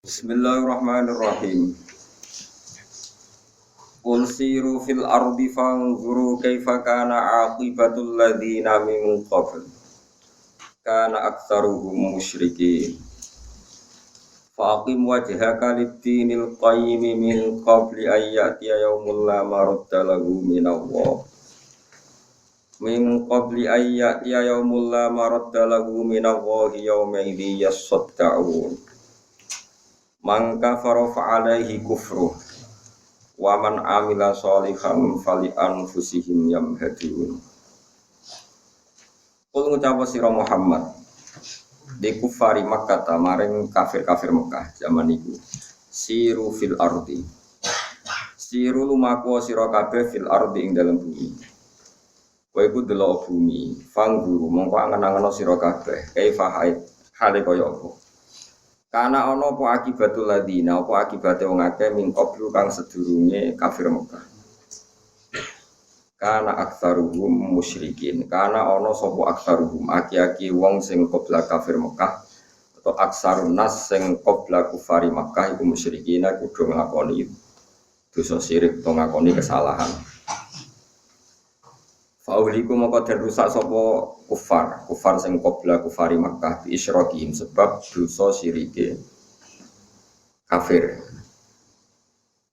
Bismillahirrahmanirrahim. Qul siru fil ardi fanzuru kaifa kana aqibatul ladzina min qabl. Kana aktsaruhum musyrikin. Faqim wajhaka lid-dinil qayyim min qabli an ya'tiya yaumul la maradda lahu minallah. Min qabli an ya'tiya yaumul la maradda lahu minallahi yawma idzin yasaddaun. Man kafara fa'alaihi kufruh wa man amila sholihan fali anfusihim yamhadun. Kul ngucap sira Muhammad di kufari Makkah maring kafir-kafir Mekah zaman iku. Siru fil ardi. Siru lumaku sira kabeh fil ardi ing dalam bumi. Kowe iku delok bumi, fangguru mongko angen-angeno sira kabeh kaifa hale kaya apa. Karena ono apa akibatul ladina, apa akibate wong akeh min qablu kang sedurunge kafir Mekah. Karena aktsaruhum musyrikin. Karena ono sapa aktsaruhum aki-aki wong sing qabla kafir Mekah atau aksarun nas sing qabla kufari Mekah iku musyrikin iku do nglakoni dosa syirik, do ngakoni kesalahan. Fa'uliku maka den rusak sapa kufar sing qabla kufari Makkah bi isyraqihim sebab dosa syirike kafir.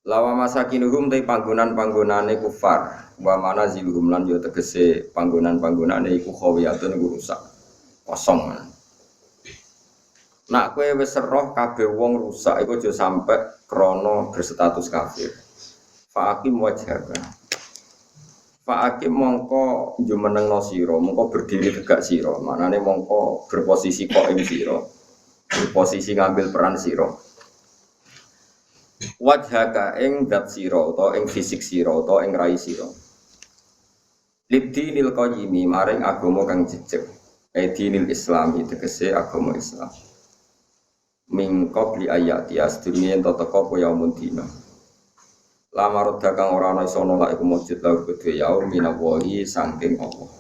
Lawa masakinuhum te panggonan-panggonane kufar wa manaziluhum lan yo tegese panggonan-panggonane iku khawiyatun iku rusak kosong. Nak kowe wis roh kabeh wong rusak iku aja sampe krana berstatus kafir. Fa'aqim wajhaka Fa'akim mongko jumenengno sira, mongko berdiri tegak sira. Manane mongko berposisi qaim sira. Berposisi ngambil peran sira. Wajhaka ing dat sira utawa ing fisik sira utawa ing rai sira. Lidinil qayyimi maring agama kang jejeg. Dinil Islami tegese agama Islam. Min qabli ayati asdurunge ento teka apa yaumun dina. Lamar dagang ora ana iso nolak iku mujud lagu kedhe yaum minallahi saking Allah.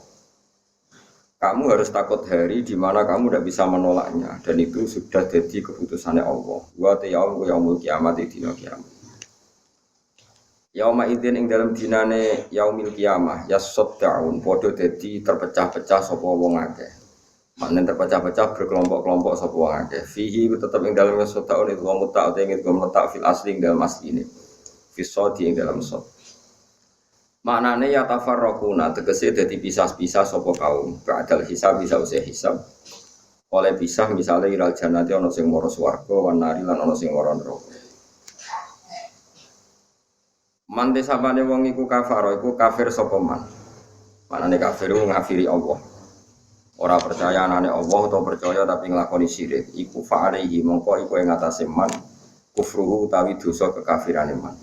Kamu harus takut hari di mana kamu tidak bisa menolaknya dan itu sudah jadi keputusannya Allah. Wa ta yaumul kiamat dina kiamat. Yauma idzin ing dalam dinane yaumil kiamah yasaddaun padha dadi terpecah-pecah sapa wong akeh. Manen terpecah-pecah berkelompok-kelompok sapa wong akeh. Fihi tetep ing dalam yasaddaun itu wong mutak utawa ing letak fil asli ing dalam asli ini. Fisodi yang dalam sod. Maknane ya tafarraquna tegese dadi pisah-pisah sapa kaum. Ba'dal hisab bisa usih hisab. Oleh pisah misale iral jannati ana sing mara swarga wan nari lan ana sing mara neraka. Man desabane wong iku kafaro iku kafir sapa man. Maknane kafir ku ngafiri Allah. Ora percaya anane Allah atau percaya tapi nglakoni syirik. Iku fa'alaihi mongko iku ing atase man kufruhu utawi dosa kekafirane man.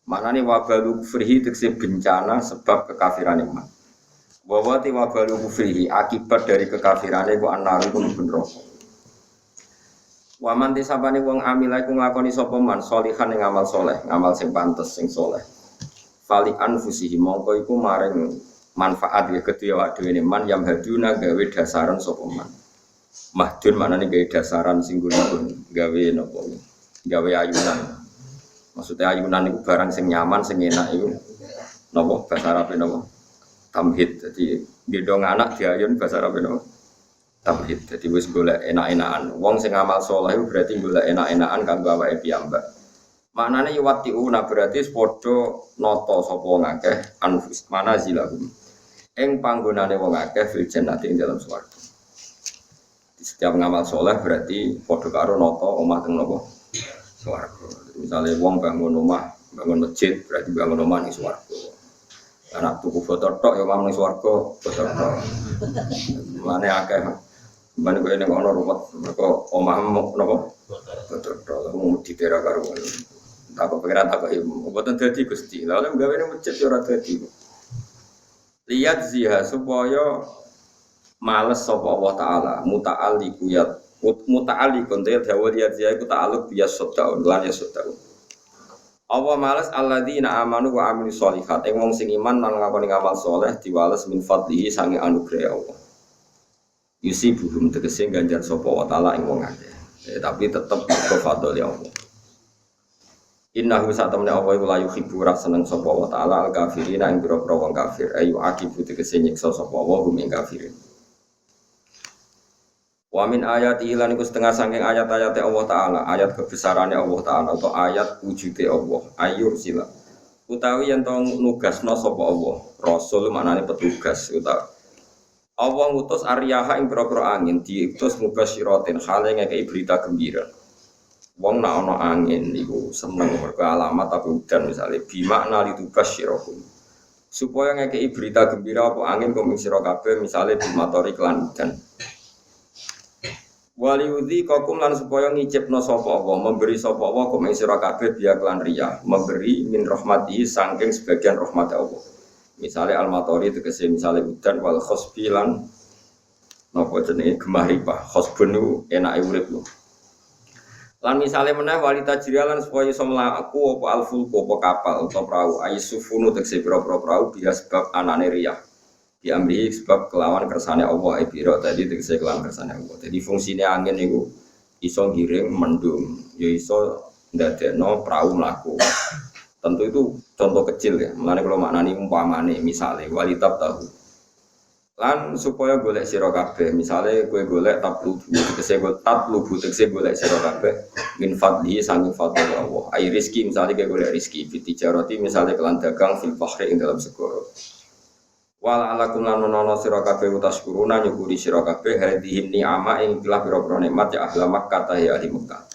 Maknane wabalu kufrihi tegese bencana sebab kekafiran iman. Wawati wabalu kufrihi akibat dari kekafiran iku annaru kun neraka. Wa man tisabane wong amila iku nglakoni sapa man sholihan ing amal saleh, ngamal sing pantes sing saleh. Fali anfusihi mongko iku maring manfaat ya kedhe awake dhewe man yam haduna gawe dasaran sapa man. Mahdun maknane gawe dasaran sing gunung gawe napa? Gawe ayunan. Maksudnya ayunan itu barang sing nyaman, sing enak itu napa bahasa Arabe napa? Tamhid. Jadi gendong anak diayun bahasa Arabe napa? Tamhid. Jadi wis golek enak-enakan. Wong sing amal saleh itu berarti golek enak-enakan kanggo awake piyambak. Maknane yuwatiuna berarti padha nata sapa wong akeh anfus manazilahum. Ing panggonane wong akeh fil jannati ing dalam swarga. Setiap ngamal saleh berarti padha karo nata omah teng napa? Swarga. Misalnya wong bangun rumah, bangun masjid, berarti bangun rumah ning swarga. Anak tuku foto tok ya omah ning swarga, foto tok. Mane akeh. Mane kowe ning ana rumah mergo omahmu napa? Foto tok. Mung dipera karo ngono. Tak kepikiran tak kok mboten dadi Gusti. Lah oleh gawe ning masjid ya ora dadi. Lihat ziha supaya males sapa Allah taala, muta'alliqu ya muta'alliqun ta dawa lihat ziha iku ta'alluq bias sadaun lan ya sadaun. Allah males alladzina amanu wa amilus sholihat. Wong sing iman lan ngakoni amal saleh diwales min fadlihi sange anugerah Allah. Yusibuhum tegese ganjar sapa wa taala ing wong akeh. Tapi tetap ke fadli Allah. Innahu satamne Allah iku la yuhibbu seneng sapa wa ta'ala al kafirin ing pira-pira wong kafir ayu akibu tegese nyiksa sapa wa hum ing kafirin. Wa min ayati lan iku setengah saking ayat-ayat Allah taala, ayat kebesarannya Allah taala atau ayat wujude Allah, ayur sila. Utawi yen to nugasna sapa Allah, rasul maknane petugas utawa Allah ngutus Aryaha ing pira-pira angin diutus mubasyiratin hale ngekeki berita gembira. Wong nak ana angin niku seneng mergo alamat tapi udan misale bi makna litubasyirahum. Supaya ngekeki berita gembira apa angin kuming sira kabeh misale bimatori kelan udan. Waliudzi kakum lan supaya ngicipno sapa Allah, memberi sapa Allah kuming sira kabeh biya kelan riyah, memberi min rahmatihi saking sebagian rahmat Allah. Misale al-matori tegese misale udan wal khosbi lan napa jenenge gemah ripah. Khosbun niku enake urip lho. Lan misale meneh walita jiralan supaya iso mlaku apa alfulku apa kapal utawa perahu aisufunu tegese pira-pira perahu biya sebab anane riyah. Diambil sebab kelawan kersane Allah ibiro tadi tegese kelawan kersane Allah. Jadi fungsinya angin niku iso ngiring mendung, ya iso ndadekno perahu mlaku. Tentu itu contoh kecil ya. Mulane kalau maknani umpamane misale walitab tahu. Lan supaya golek sira kabeh, misale kowe golek tablubu tegese tablubu tegese golek sira kabeh min fadli sanging fadli Allah. Ai rezeki misale kowe golek rezeki fitijarati misale kelan dagang fil bahri ing dalam segara. Wal alakum lan nono sira kabeh utasykuruna nyukuri sira kabeh hadhihi ni'ama ing telah pira-pira nikmat ya ahla Makkah ta ya ahli Makkah.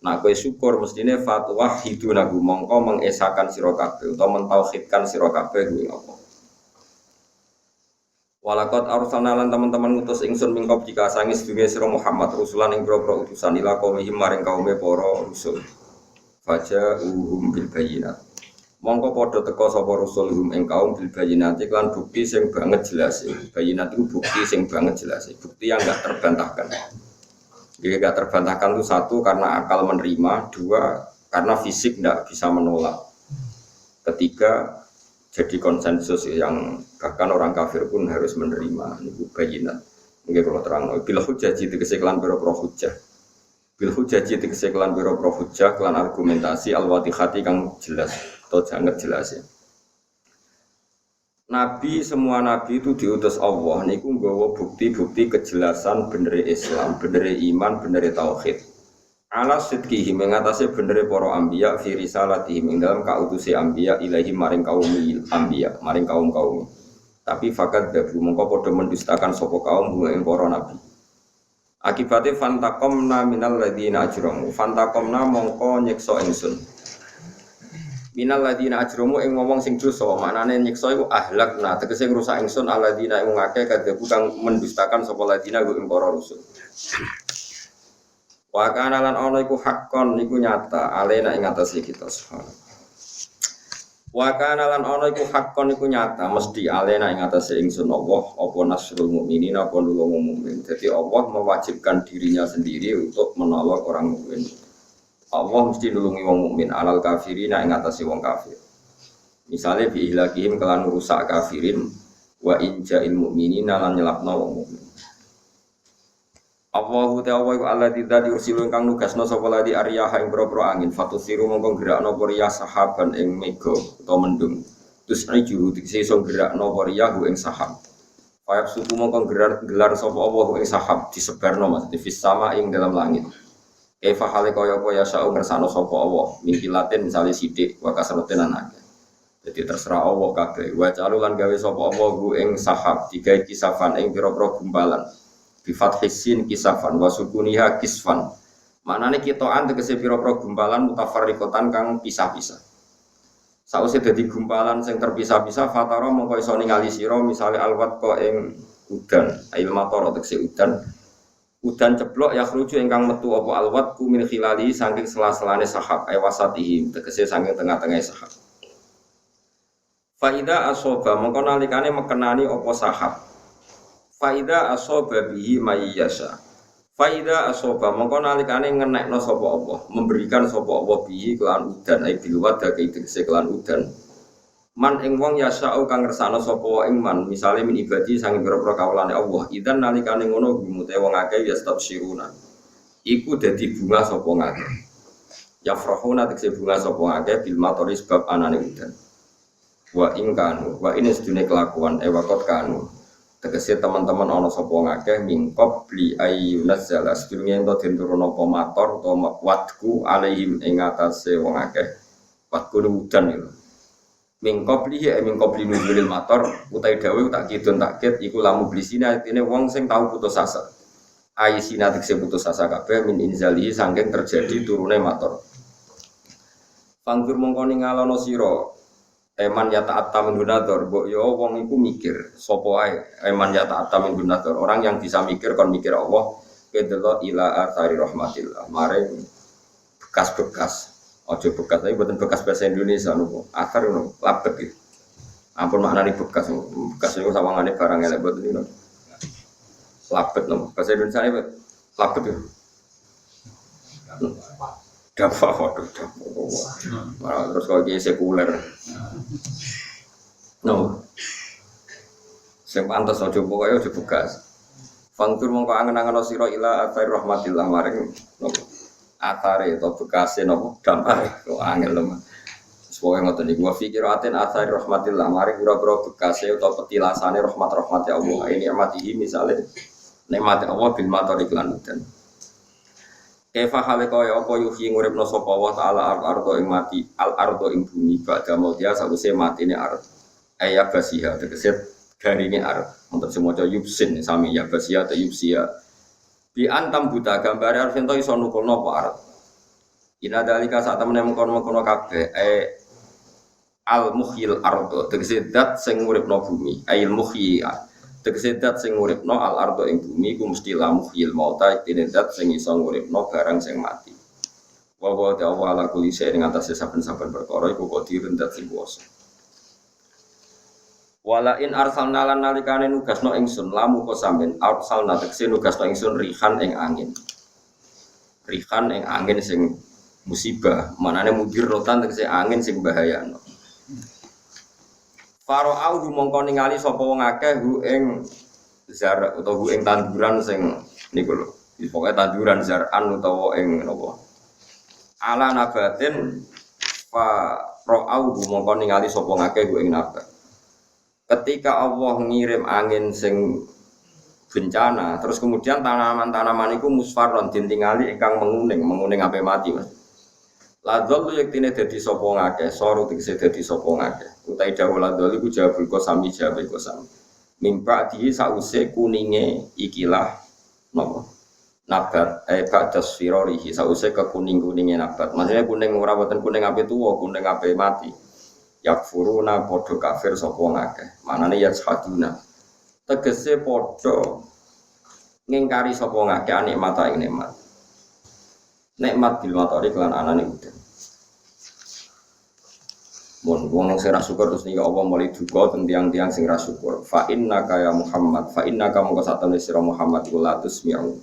Nah kowe syukur mestine fatwa hidunahu mongko mengesakan sira kabeh utawa mentauhidkan sira kabeh kuwi apa. Walakot arsalna lan teman-teman ngutus ingsun mingkop jika sangi sedune sira Muhammad rusulan ing pira-pira utusan ila qaumihim maring kaume para rusul. Faja bil bayyinat. Mongko padha teka sapa rusul hum ing kaum bil bayyinati lan bukti sing banget jelas. Bayyinat itu bukti sing banget jelas. Bukti yang enggak terbantahkan. Jadi enggak terbantahkan itu satu karena akal menerima, dua karena fisik enggak bisa menolak. Ketiga jadi konsensus yang bahkan orang kafir pun harus menerima niku bayyinat. Nggih kula terangno bil hujjah tegese kelan pira-pira hujjah. Bil hujjah tegese kelan pira-pira hujjah kelan argumentasi al-wadihati kang jelas atau sangat jelas ya. Nabi semua nabi itu diutus Allah niku nggawa bukti-bukti kejelasan benere Islam, benere iman, benere tauhid. Ala sidqihi mengatasi benere para anbiya fi risalatihim ing dalam kautusi anbiya ilahi maring kaum anbiya, maring kaum-kaum. Tapi fakat dabu mongko padha mendustakan sapa kaum ing para nabi. Akibate fantaqamna minal ladina ajramu. Fantaqamna mongko nyiksa ingsun. Minal ladina ajramu ing wong sing dosa, maknane nyiksa iku ahlakna, tegese ngrusak ingsun aladina ing ngake kadabu kang mendustakan sapa ladina ing para rusul. Wa kana lan ana iku hakkon iku nyata alena ing atase kita subhanallah. Wa kana lan ana iku hakkon iku nyata mesti alena ing atase ingsun Allah apa nasrul mukminin apa nulung mukmin. Jadi Allah mewajibkan dirinya sendiri untuk menolong orang mukmin. Allah mesti nulungi wong mukmin alal kafirin ing atase wong kafir. Misale bi ihlakihim kelan rusak kafirin wa inja'il mukminina lan nyelapno wong mukmin. Allahu ta'ala wa alladzi yursilu kang nugasna sapa ladi aryaha ing boro-boro angin fatusiru mongko gerakno poriya sahaban ing mega utawa mendung terus iju dikse iso gerakno poriya ing sahab fayab suku mongko gelar sapa Allah ing sahab disebarno maksud fis sama ing dalam langit kaifa hale kaya apa ya sa'u ngersano sapa Allah mingkilaten misale sithik wa kasroten anake jadi terserah Allah kabeh wa calulan gawe sapa Allah ing sahab digawe kisafan ing pira-pira gumpalan bifat hisin kisafan wasukuniha kisfan maknane kitoan tegese pira-pira gumpalan mutafarriqatan kang pisah-pisah sause dadi gumpalan sing terpisah-pisah fatara mongko iso ningali sira misale alwat ko ing udan ail mator tegese udan ceblok ya khruju ingkang metu apa alwat ku min khilali saking sela-selane sahab ay wasatihi tegese saking tengah-tengah sahab faida asoba mongko nalikane mekenani apa sahab faida asoba bihi mayyasa. Faida asoba mongko nalikane ngenekno sapa Allah, memberikan sapa Allah bihi kelan udan ai bil wadake tegese kelan udan. Man ing wong yasau kang ngersakno sapa ing man, misale min ibadi sanging pira-pira kawulane Allah. Idan nalikane ngono gumute wong akeh ya stabsiruna. iku dadi bunga sapa ngakeh. Yafrahuna tegese bunga sapa ngakeh bil matori sebab anane udan. Wa ing kanu, wa ini sedune kelakuan wakot kanu. Tegese teman-teman ana sapa ngakeh mingkop bli ayunas jala sedurunge ento den turun apa mator utawa watku alaihim ing atase wong akeh. Watku udan itu. Mingkop lihi mingkop nuzulil mator utai dawe tak kidun takkit iku lamu blisina artine wong sing tau putus asa. Aisina tegese putus asa kabeh min inzalihi saking terjadi turune mator. Panggur mongko ningalono sira eman ya ta'atta min gunator mbok yo wong iku mikir sapa ae eman ya ta'atta min gunator orang yang bisa mikir kon mikir Allah kedelo ila athari rahmatillah mare bekas-bekas ojo bekas tapi buatan bekas bahasa Indonesia nopo athar nopo labet gitu ampun maknane bekas itu sawangane barang elek buat ini nopo labet nopo bahasa Indonesia ini labet itu dapat waduh terus kalau dia sekuler no sing pantes aja pokoke aja bekas fangtur mongko angen-angen sira ila athari rahmatillah maring nopo atare atau bekase nopo dampare kok angel lho. Semoga ngoten niku wa fikiratin athari rahmatillah mari pira-pira bekase utawa petilasane rahmat-rahmate Allah. Ini amatihi misale nikmate Allah bil matori lan udan. Kaifa hale kaya apa yuhi nguripno sapa wa taala al-ardo ing mati al-ardo ing bumi badha mautiha sawise matine ard. Aya basiha tegese garinge ard. Untuk semoga yubsin sami ya basiha ta yubsia. Bi antam buta gambare arep ento iso nukulno apa arep. Ina dalika sak temene mengkono-mengkono kabeh al muhyil ardo tegese zat sing uripno bumi ail muhyi tegese zat sing uripno al ardo ing bumi ku mesti la muhyil mauta dene zat sing iso uripno barang sing mati. Wa wa ta'ala kulli shay'in ing atase saben-saben perkara iku qadirun zat sing kuwasa. Wala in arsalna lan nalikane nugasno ingsun lamu kok sampean arsalna tekse nugasno ingsun rihan ing angin. Rihan ing angin sing musibah, manane mudir rotan tekse angin sing bahayano. Fara'au mongko ningali sapa wong akeh hu ing zar utawa hu ing tanduran sing niku lho. Pokoke tanduran zar'an utawa ing napa. Ala nabatin fara'au mongko ningali sapa ngakeh hu ing nabat. Ketika Allah ngirim angin sing bencana, terus kemudian tanaman-tanaman itu musfarron dintingali ingkang menguning ape mati Mas. Ladol yektine dadi sapa ngakeh, soru tegese dadi sapa ngakeh. Utai dawuh ladol iku jawabul qasami jawabe qasam. Mimpa di sause kuninge ikilah napa? Nabat ba'das firarihi sause kekuning-kuninge nabat. Maksudnya kuning ora boten kuning ape tuwa, kuning ape mati. Yakfuruna podo kafir sapa ngakeh manane ya saduna tegese podo ngingkari sapa ngakeh nikmat ing nikmat bil matori kelan anane udan mun wong sing ra syukur terus niki apa mulai duka tentiang-tiang sing ra syukur fa innaka ya Muhammad fa innaka mongko satene sira Muhammad iku latus mi'u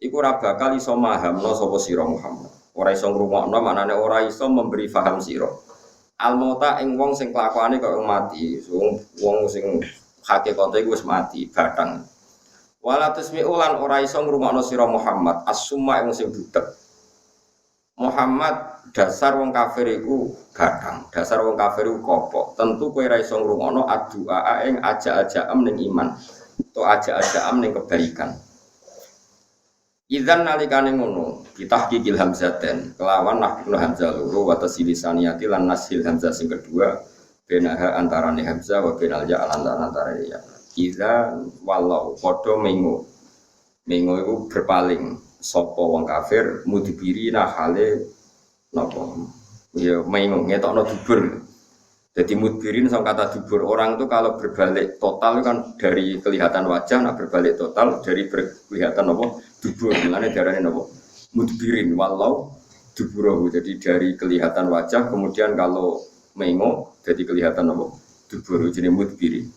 iku ora bakal iso mahamno sapa sira Muhammad ora iso ngrungokno manane ora iso memberi paham sira al-mauta ing wong sing kelakuane kaya mati, wong sing hakikate iku wis mati, bathang. Wala tusmi'u lan ora iso ngrungokno sira Muhammad, as-summa ing sing butek. Muhammad dasar wong kafir iku bathang, dasar wong kafir iku kopok. Tentu kowe ora iso ngrungokno addu'a ing ajak-ajakem ning iman, to ajak-ajakem ning kebaikan. Idzan nalikane ngono ditahqiqil hamzaten kelawan nahqul hamzah loro wa tasilisaniyati lan nasil hamzah sing kedua benaha antarane hamzah wa benal ya antara ya idza wallahu padha mengo iku berpaling sapa wong kafir mudbirina hale napa ya mengo ngetokno dubur. Jadi mudbirin sama kata dubur orang itu kalau berbalik total kan dari kelihatan wajah, nah berbalik total dari kelihatan apa dubur, mana darahnya apa mudbirin walau duburahu. Jadi dari kelihatan wajah, kemudian kalau mengo jadi kelihatan apa dubur, jadi mudbirin.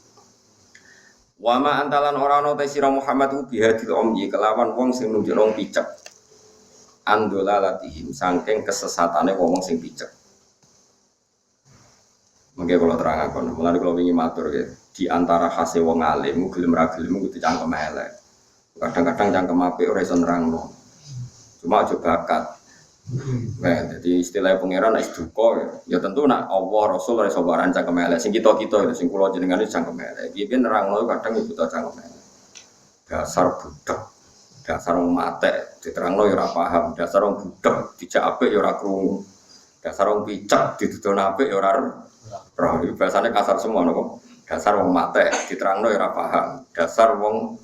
Wama antalan orang nota sirah Muhammad ubihadil omyi kelawan wong sing nunjuk picek andolalatihim saking kesesatannya wong sing picek. Mungkin kalau terangkan, mulai kalau ingin matur ya, di antara khasnya wong alim, gelem ra gelem kudu cangkem elek. Kadang-kadang cangkem apik ora iso nerangno. Cuma aja bakat. Nah, jadi istilah pangeran nek duka ya tentu nak Allah Rasul ora iso waran cangkem elek. Sing kita-kita itu sing kula jenengan iki cangkem elek. Iki ben nerangno kadang iku ta cangkem elek. Dasar budak. Dasar wong matek diterangno ya ora paham. Dasar wong budak dijak apik ya ora krungu. Dasar wong picak dituduh apik ya ora roh. Iki bahasane kasar semua napa. Dasar wong matek diterangno ya ora paham. Dasar wong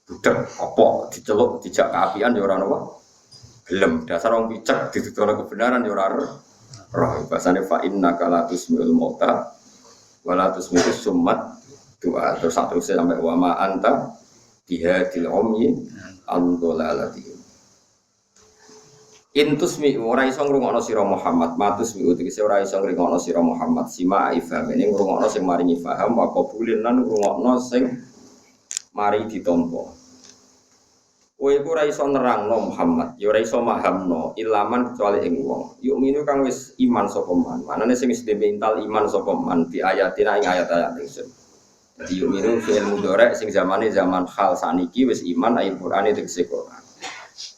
budak apa diceluk dijak keapian ya ora napa. Gelem dasar wong picak dituduh kebenaran ya ora roh. Bahasane fa innaka la tusmi'ul mauta wa la tusmi'us summat doa terus sampai wa ma anta bihadil ummi andolalatihim. Intus mi ora iso ngrungokno sira Muhammad, matus mi tegese ora iso ngrungokno sira Muhammad, sima ifham ini ngrungokno sing maringi paham wa qabulin lan ngrungokno sing mari ditampa. Kowe iku ora iso nerangno Muhammad, ya ora iso mahamno ilaman kecuali ing wong. Yuk minu kang wis iman sapa man. Manane sing wis mental iman sapa man di ayatina ing ayat-ayat ingsun. Jadi yuk minu fi'il mudhari sing zamane zaman hal saniki wis iman ayat Qur'ane tegese Qur'an.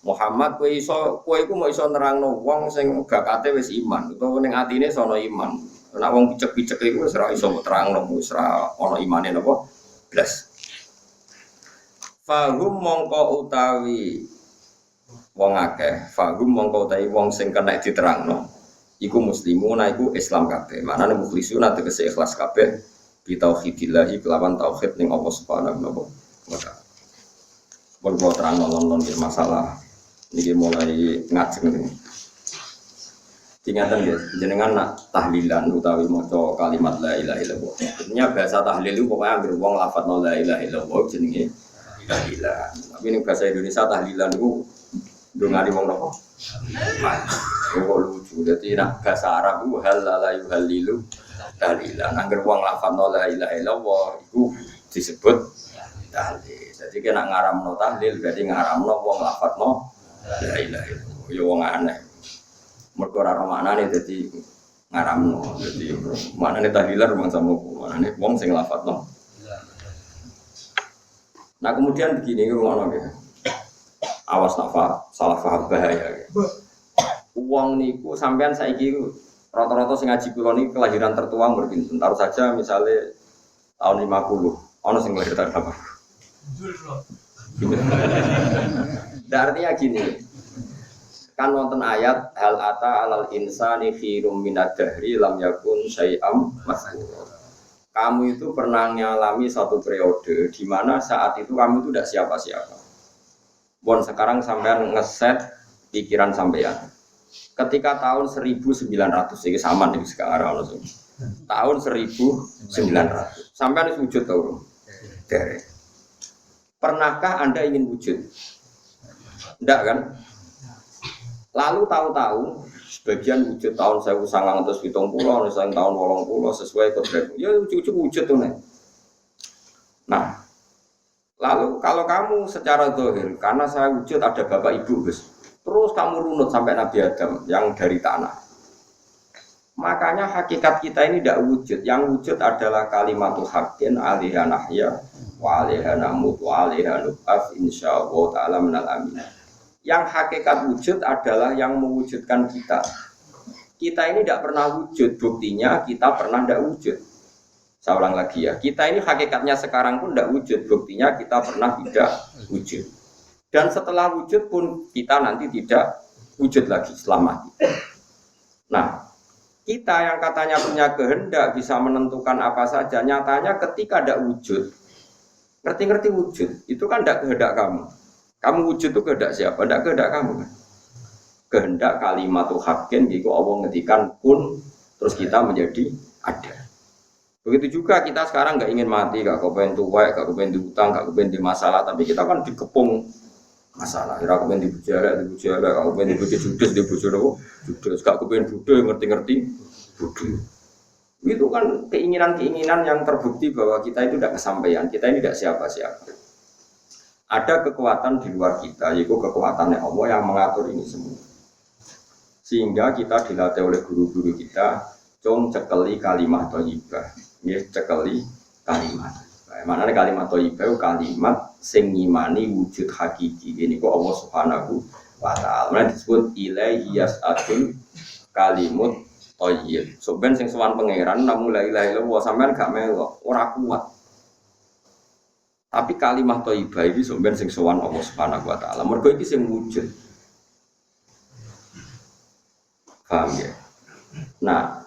Muhammad kowe iku mau iso nerangno wong sing bakate wis iman utawa ning atine sono iman. Nek wong picek-picek iku wis ora iso terangno wis ora ana imane napa blas. Fahum mongko utawi wong akeh, fahum mongko utawi wong sing kena diterangno iku muslimuna iku Islam kabeh. Manane mukhlisuna tegese ikhlas kabeh bi tauhidillah kelawan tauhid ning Allah Subhanahu wa taala. Pun kula terangno lon masalah niki mulai ngajeng niku. Ingatan guys, jenengan nak tahlilan utawi maca kalimat la ilaha illallah. Sebenarnya bahasa tahlil itu pokoknya anggere wong lafadzno la ilaha illallah jenenge tahlilan. Tapi ning bahasa Indonesia tahlilan itu ndongani wong napa? Kok lucu. Dadi nak bahasa Arab itu halala yuhallilu tahlilan. Anggere wong lafadzno la ilaha illallah iku disebut tahlil. Jadi kena ngaramno tahlil berarti ngaramno wong lafadzno la ilaha illallah. Ya wong aneh. Mergo ora maknane dadi ngaramno. Dadi maknane tahlilan rumang sama maknane wong sing lafadzno. Nah kemudian begini ngono ya. Awas salah paham bahaya ya. Wong niku sampean saiki rata-rata sing ngaji kula niki kelahiran tertua berpinten. Taruh saja misalnya tahun 50. Ono sing lahir tahun berapa? Artinya gini. Kan wonten ayat hal ata alal insani khirum minad dahri lam yakun syai'am mazkur. Kamu itu pernah mengalami satu periode di mana saat itu kamu itu tidak siapa-siapa. Bon sekarang sampean ngeset pikiran sampean. Ketika tahun 1900 ini sama nih sekarang langsung. Tahun 1900 sampean wujud tahu. Derek. Pernahkah Anda ingin wujud? Tidak kan? Lalu tahu-tahu sebagian wujud tahun 1970, misalnya tahun 80 sesuai kodrat. Ya wujud tuh nih. Nah, lalu kalau kamu secara zahir, karena saya wujud ada bapak ibu, Gus. Terus kamu runut sampai Nabi Adam yang dari tanah. Makanya hakikat kita ini tidak wujud. Yang wujud adalah kalimatul haqqin alaiha nahya wa alaiha namut wa alaiha nub'ats insyaallah ta'ala minal amin. Yang hakikat wujud adalah yang mewujudkan kita. Kita ini tidak pernah wujud, buktinya kita pernah tidak wujud. Saya ulang lagi ya, kita ini hakikatnya sekarang pun tidak wujud, buktinya kita pernah tidak wujud. Dan setelah wujud pun kita nanti tidak wujud lagi setelah mati. Nah, kita yang katanya punya kehendak bisa menentukan apa saja, nyatanya ketika tidak wujud, ngerti-ngerti wujud, itu kan tidak kehendak kamu. Kamu wujud itu kehendak siapa? Tidak kehendak kamu kan? Kehendak kalimatul haqqin gitu Allah ngetikan kun terus kita menjadi ada. Begitu juga kita sekarang nggak ingin mati, nggak kepengen tua, nggak kepengen diutang, nggak kepengen di masalah, tapi kita kan dikepung masalah. Nggak kepengen dibujara, nggak kepengen dibujuk judes, judes, nggak kepengen budo, ngerti-ngerti budo. Itu kan keinginan-keinginan yang terbukti bahwa kita itu tidak kesampaian, kita ini tidak siapa-siapa. Ada kekuatan di luar kita, yaitu kekuatannya Allah yang mengatur ini semua. Sehingga kita dilatih oleh guru-guru kita, cekeli kalimat thayyibah. Ya, cekeli kalimat. Maknanya kalimat thayyibah itu kalimat sing ngimani wujud hakiki. Ini kok Allah Subhanahu wa ta'ala. Disebut ilaihi yas'adul kalimut thayyib. So ben sing sowan pangeran namung la ilaha illallah sampean gak melok, ora kuat. Tapi kalimat thayyibah iki so ben sing sowan Allah Subhanahu wa taala. Mergo iki sing wujud. Paham ya? Nah,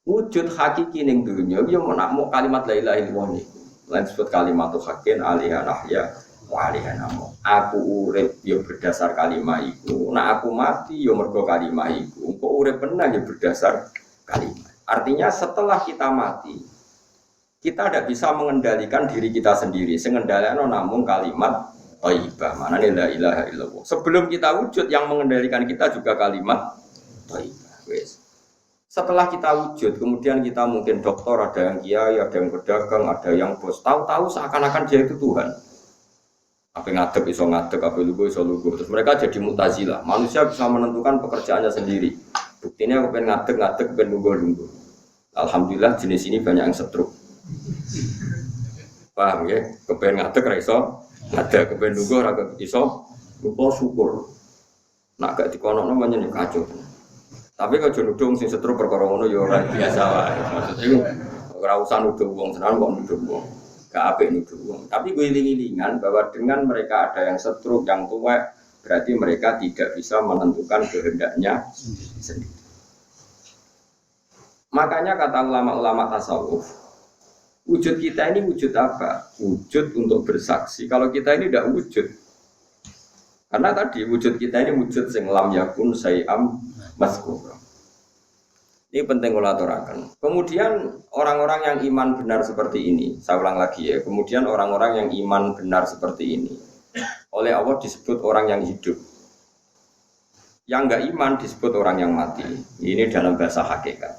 wujud hakiki ning dunya yo mau kalimat la ilaha illallah niku. Lain disebut kalimat hakin alihah nahya wa alihah namu. Aku urip yo berdasar kalimat iku. Nah aku mati yo mergo kalimat iku. Engko urip benar yo berdasar kalimat. Artinya setelah kita mati, kita tidak bisa mengendalikan diri kita sendiri. Sengendalikan namun kalimat thayyibah. Maknane la ilaha illallah. Sebelum kita wujud yang mengendalikan kita juga kalimat thayyibah. Wes. Setelah kita wujud, kemudian kita mungkin dokter, ada yang kiai, ada yang pedagang, ada yang bos. Tahu-tahu seakan-akan dia itu Tuhan. Apa ngadeg iso ngadeg, apa lugu iso lugu. Terus mereka jadi mutazilah. Manusia bisa menentukan pekerjaannya sendiri. Buktinya aku pengen ngadeg, pengen lugu. Alhamdulillah jenis ini banyak yang setruk. Paham ya? Kepengen ngadeg ra iso, ada kepengen lugu ra iso, lugu syukur. Nak gak dikonokno menyen kacau. Tapi kalau jodoh sing setruk perkara ngono ya ora biasa wae. Maksudnya ora usah nuduh wong tenan kok nuduh wong. Gak apik nuduh wong. Tapi gue iling-ilingan bahwa dengan mereka ada yang setruk, yang tua, berarti mereka tidak bisa menentukan kehendaknya sendiri. Makanya kata ulama-ulama tasawuf, wujud kita ini wujud apa? Wujud untuk bersaksi. Kalau kita ini tidak wujud. Karena tadi wujud kita ini wujud sing lam yakun sayam mazkur. Ini penting kula aturaken. Kemudian orang-orang yang iman benar seperti ini, saya ulang lagi ya. Kemudian orang-orang yang iman benar seperti ini oleh Allah disebut orang yang hidup. Yang enggak iman disebut orang yang mati. Ini dalam bahasa hakikat.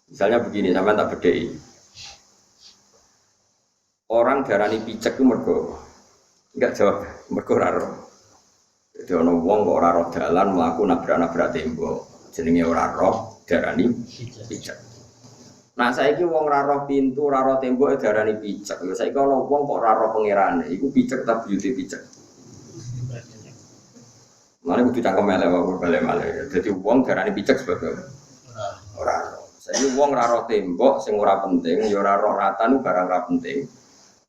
Misalnya begini, sampean tak bedheki. Orang darani picek itu mergo enggak jawab, mergo ora roh. Jadi ana wong kok ora roh dalan mlaku nabrak-nabrak tembok. Jenenge ora roh, darani picek. Nah saiki wong ora roh pintu, ora roh tembok darani picek. Lha saiki ana wong kok ora roh pangerane, iku picek ta beauty picek. Mare kudu cangkem elek wae balik-balik. Dadi wong darani picek sebab ora roh. Saiki wong ora roh tembok sing ora penting, ya ora roh ratan barang ora penting.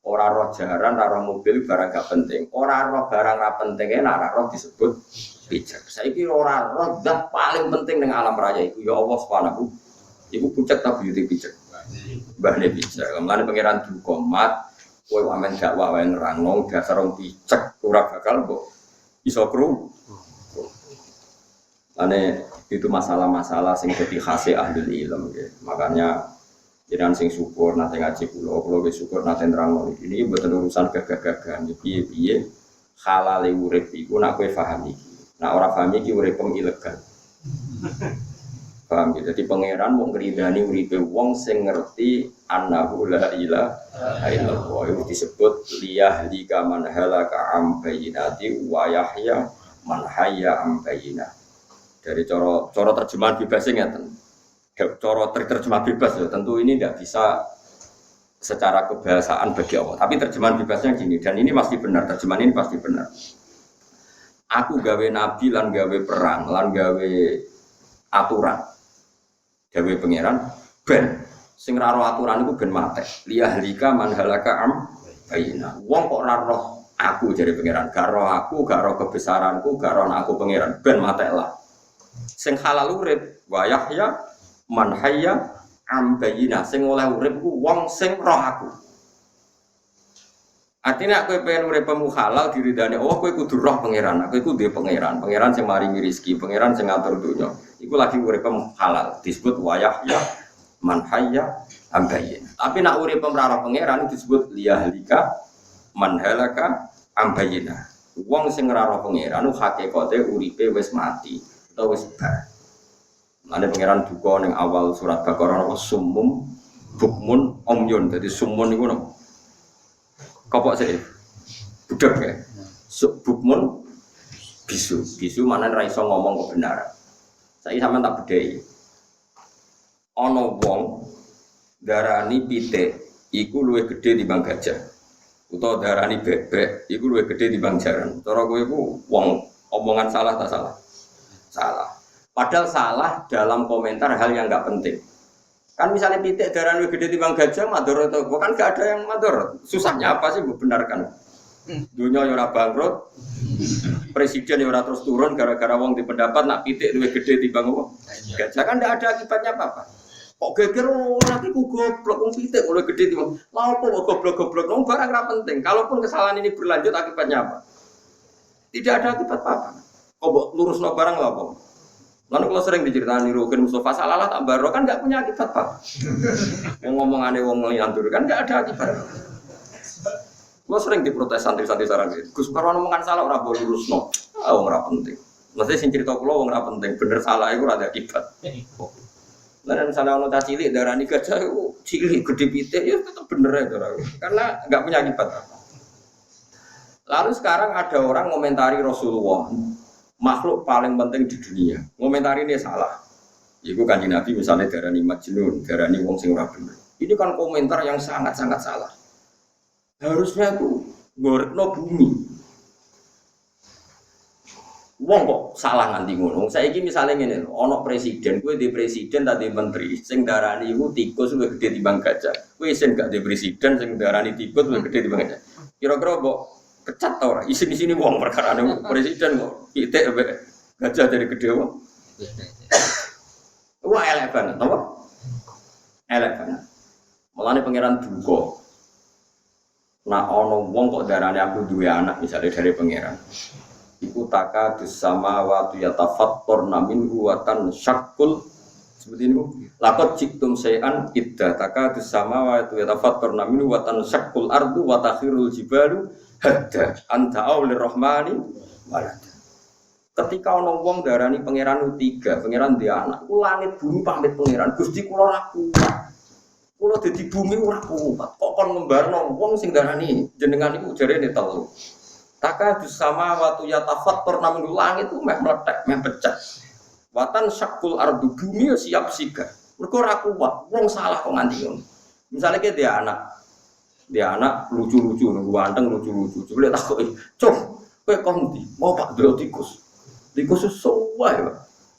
Ora roh jaran, ora roh mobil barang gak penting. Ora roh barang ora penting, nek ora roh disebut picek. Saiki ora roh zat paling penting ning alam raya iku ya Allah Subhanahu. Iku picek ta beauty picek. Mbahne picek. Lan pangeran duka mat kowe wamen dakwah wae nerangno dasar wong picek ora bakal kok iso kru. Ane itu masalah-masalah sing dadi khase ahli ilmu ya. Makanya jenengan sing syukur nate ngaji kula wis syukur nate nerangno ini mboten urusan gagah-gagahan piye-piye halale urip iku nek kowe paham iki. Nek ora paham iki uripem ilegal. Paham gitu. Jadi pangeran mau ngridani uripe wong sing ngerti annahu la ilaha illallah. Itu disebut liyahlika man halaka am bayyinati wa yahya man hayya am bayyinah. Dari cara terjemahan bebasnya ngeten. Cara terjemah bebas ya, tentu ini tidak bisa secara kebahasaan bagi Allah. Tapi terjemahan bebasnya gini, dan ini pasti benar, terjemahan ini pasti benar. Aku gawe nabi lan gawe perang, lan gawe aturan. Gawe pangeran ben sing ra roh aturan iku ben mate. Liyahlika man halaka am bayina. Wong kok ora roh aku jare pangeran, gak roh aku, gak roh kebesaranku, gak roh aku pangeran, ben mate lah. Sing halal urip wa yahya man hayya am bayina. Sing oleh urip ku wong sing roh aku. Artinya kowe pengen uripmu halal diridani Allah, kowe kudu roh pangeran. Kowe kudu duwe pangeran, pangeran sing maringi rezeki, pangeran sing ngatur dunya. Iku lagi uripmu halal, disebut wa yahya man hayya am bayina. Tapi nek uripmu ora roh pangeran disebut liyahlika man halaka am bayina. Wong sing ora roh pangeran hakikate uripe wis mati. Wis bar. Mane pangeran duka ning awal surat Baqarah apa sumum bukmun omyun. Dadi sumun niku napa? Kopok sih. Budak ya. Bukmun bisu. Bisu maknane ra iso ngomong kebenaran. Saiki sampean tak bedheki. Ana wong darani pitik iku luwih gedhe timbang gajah. Utawa darani bebek iku luwih gedhe timbang jaran. Cara kowe iku wong Omongan salah tak salah? Salah. Padahal salah dalam komentar hal yang nggak penting. Kan misalnya pitik darah lebih gede timbang gajah, mador atau bukan nggak ada yang mador. Susahnya apa sih benarkan? Dunia yang ora bangkrut, presiden yang ora terus turun gara-gara wong di pendapat nak pitik lebih gede timbang apa? Gajah kan nggak ada akibatnya apa-apa. Kok geger orang itu goblok wong pitik oleh gede timbang. Lah apa goblok-goblok wong barang ora penting. Kalaupun kesalahan ini berlanjut akibatnya apa? Tidak ada akibat apa-apa. Kok lurusno barang lah apa? Lalu kalau sering diceritakan di Rukin Mustafa Salalah tak baro kan nggak punya akibat apa? Yang ngomongannya wong ngeliantur kan nggak ada akibat. Kalau sering diprotes santri-santri sarang gitu. Gus Karwan ngomongan salah orang boleh lurus no. Wong ora penting. Maksudnya sing cerita kula wong ora penting. Bener salah itu ada akibat. Nah misalnya ono cah cilik darani gajah cilik gede pitik ya tetap bener ya cara. Karena nggak punya akibat apa. Lalu sekarang ada orang komentari Rasulullah. Makhluk paling penting di dunia. Komentar ini salah. Iku Kanjeng Nabi misalnya darani majnun, darani wong sing ora bener. Ini kan komentar yang sangat-sangat salah. Harusnya itu ngorekno bumi. Wong kok salah nganti ngono. Saiki misalnya ngene lho, ana presiden, kowe di presiden ta di menteri, sing darani iku tikus luwih gede timbang gajah. Kowe isin gak di presiden sing darani tikus luwih gede timbang gajah. Kira-kira kok pecat ta ora? Isin di sini wong perkara presiden kok pitik gajah dari gede wong. Wah elek banget, apa? Elek banget. Mulane pangeran duka. Nah ana wong kok darane aku duwe anak misalnya dari pangeran. Iku takadus samawati yatafattarna minhu wa tanshaqqul seperti ini. Laqad jiktum sayan idda takadus samawati yatafattarna minhu wa tanshaqqul ardu wa takhirul jibalu hadda anta aulir rahmani walad. Ketika ana wong darani pangeran tiga, pangeran dia anak, ku langit bumi pamit pangeran, Gusti kula ora kuat. Kula dadi bumi ora kuat. Kok kon ngembarno wong sing darani jenengan iku jarene telu. Takadus samawati yatafattarna minhu langit ku meh meletek, meh pecah. Watan syakul ardu bumi siap siga. Mergo ora kuat, wong salah kok nganti ngono. Misale ke dia anak lucu-lucu, ganteng lucu-lucu. Coba takoki, "Cung, kowe kon ndi? Mau Pak delok tikus." Tikus suwe wae.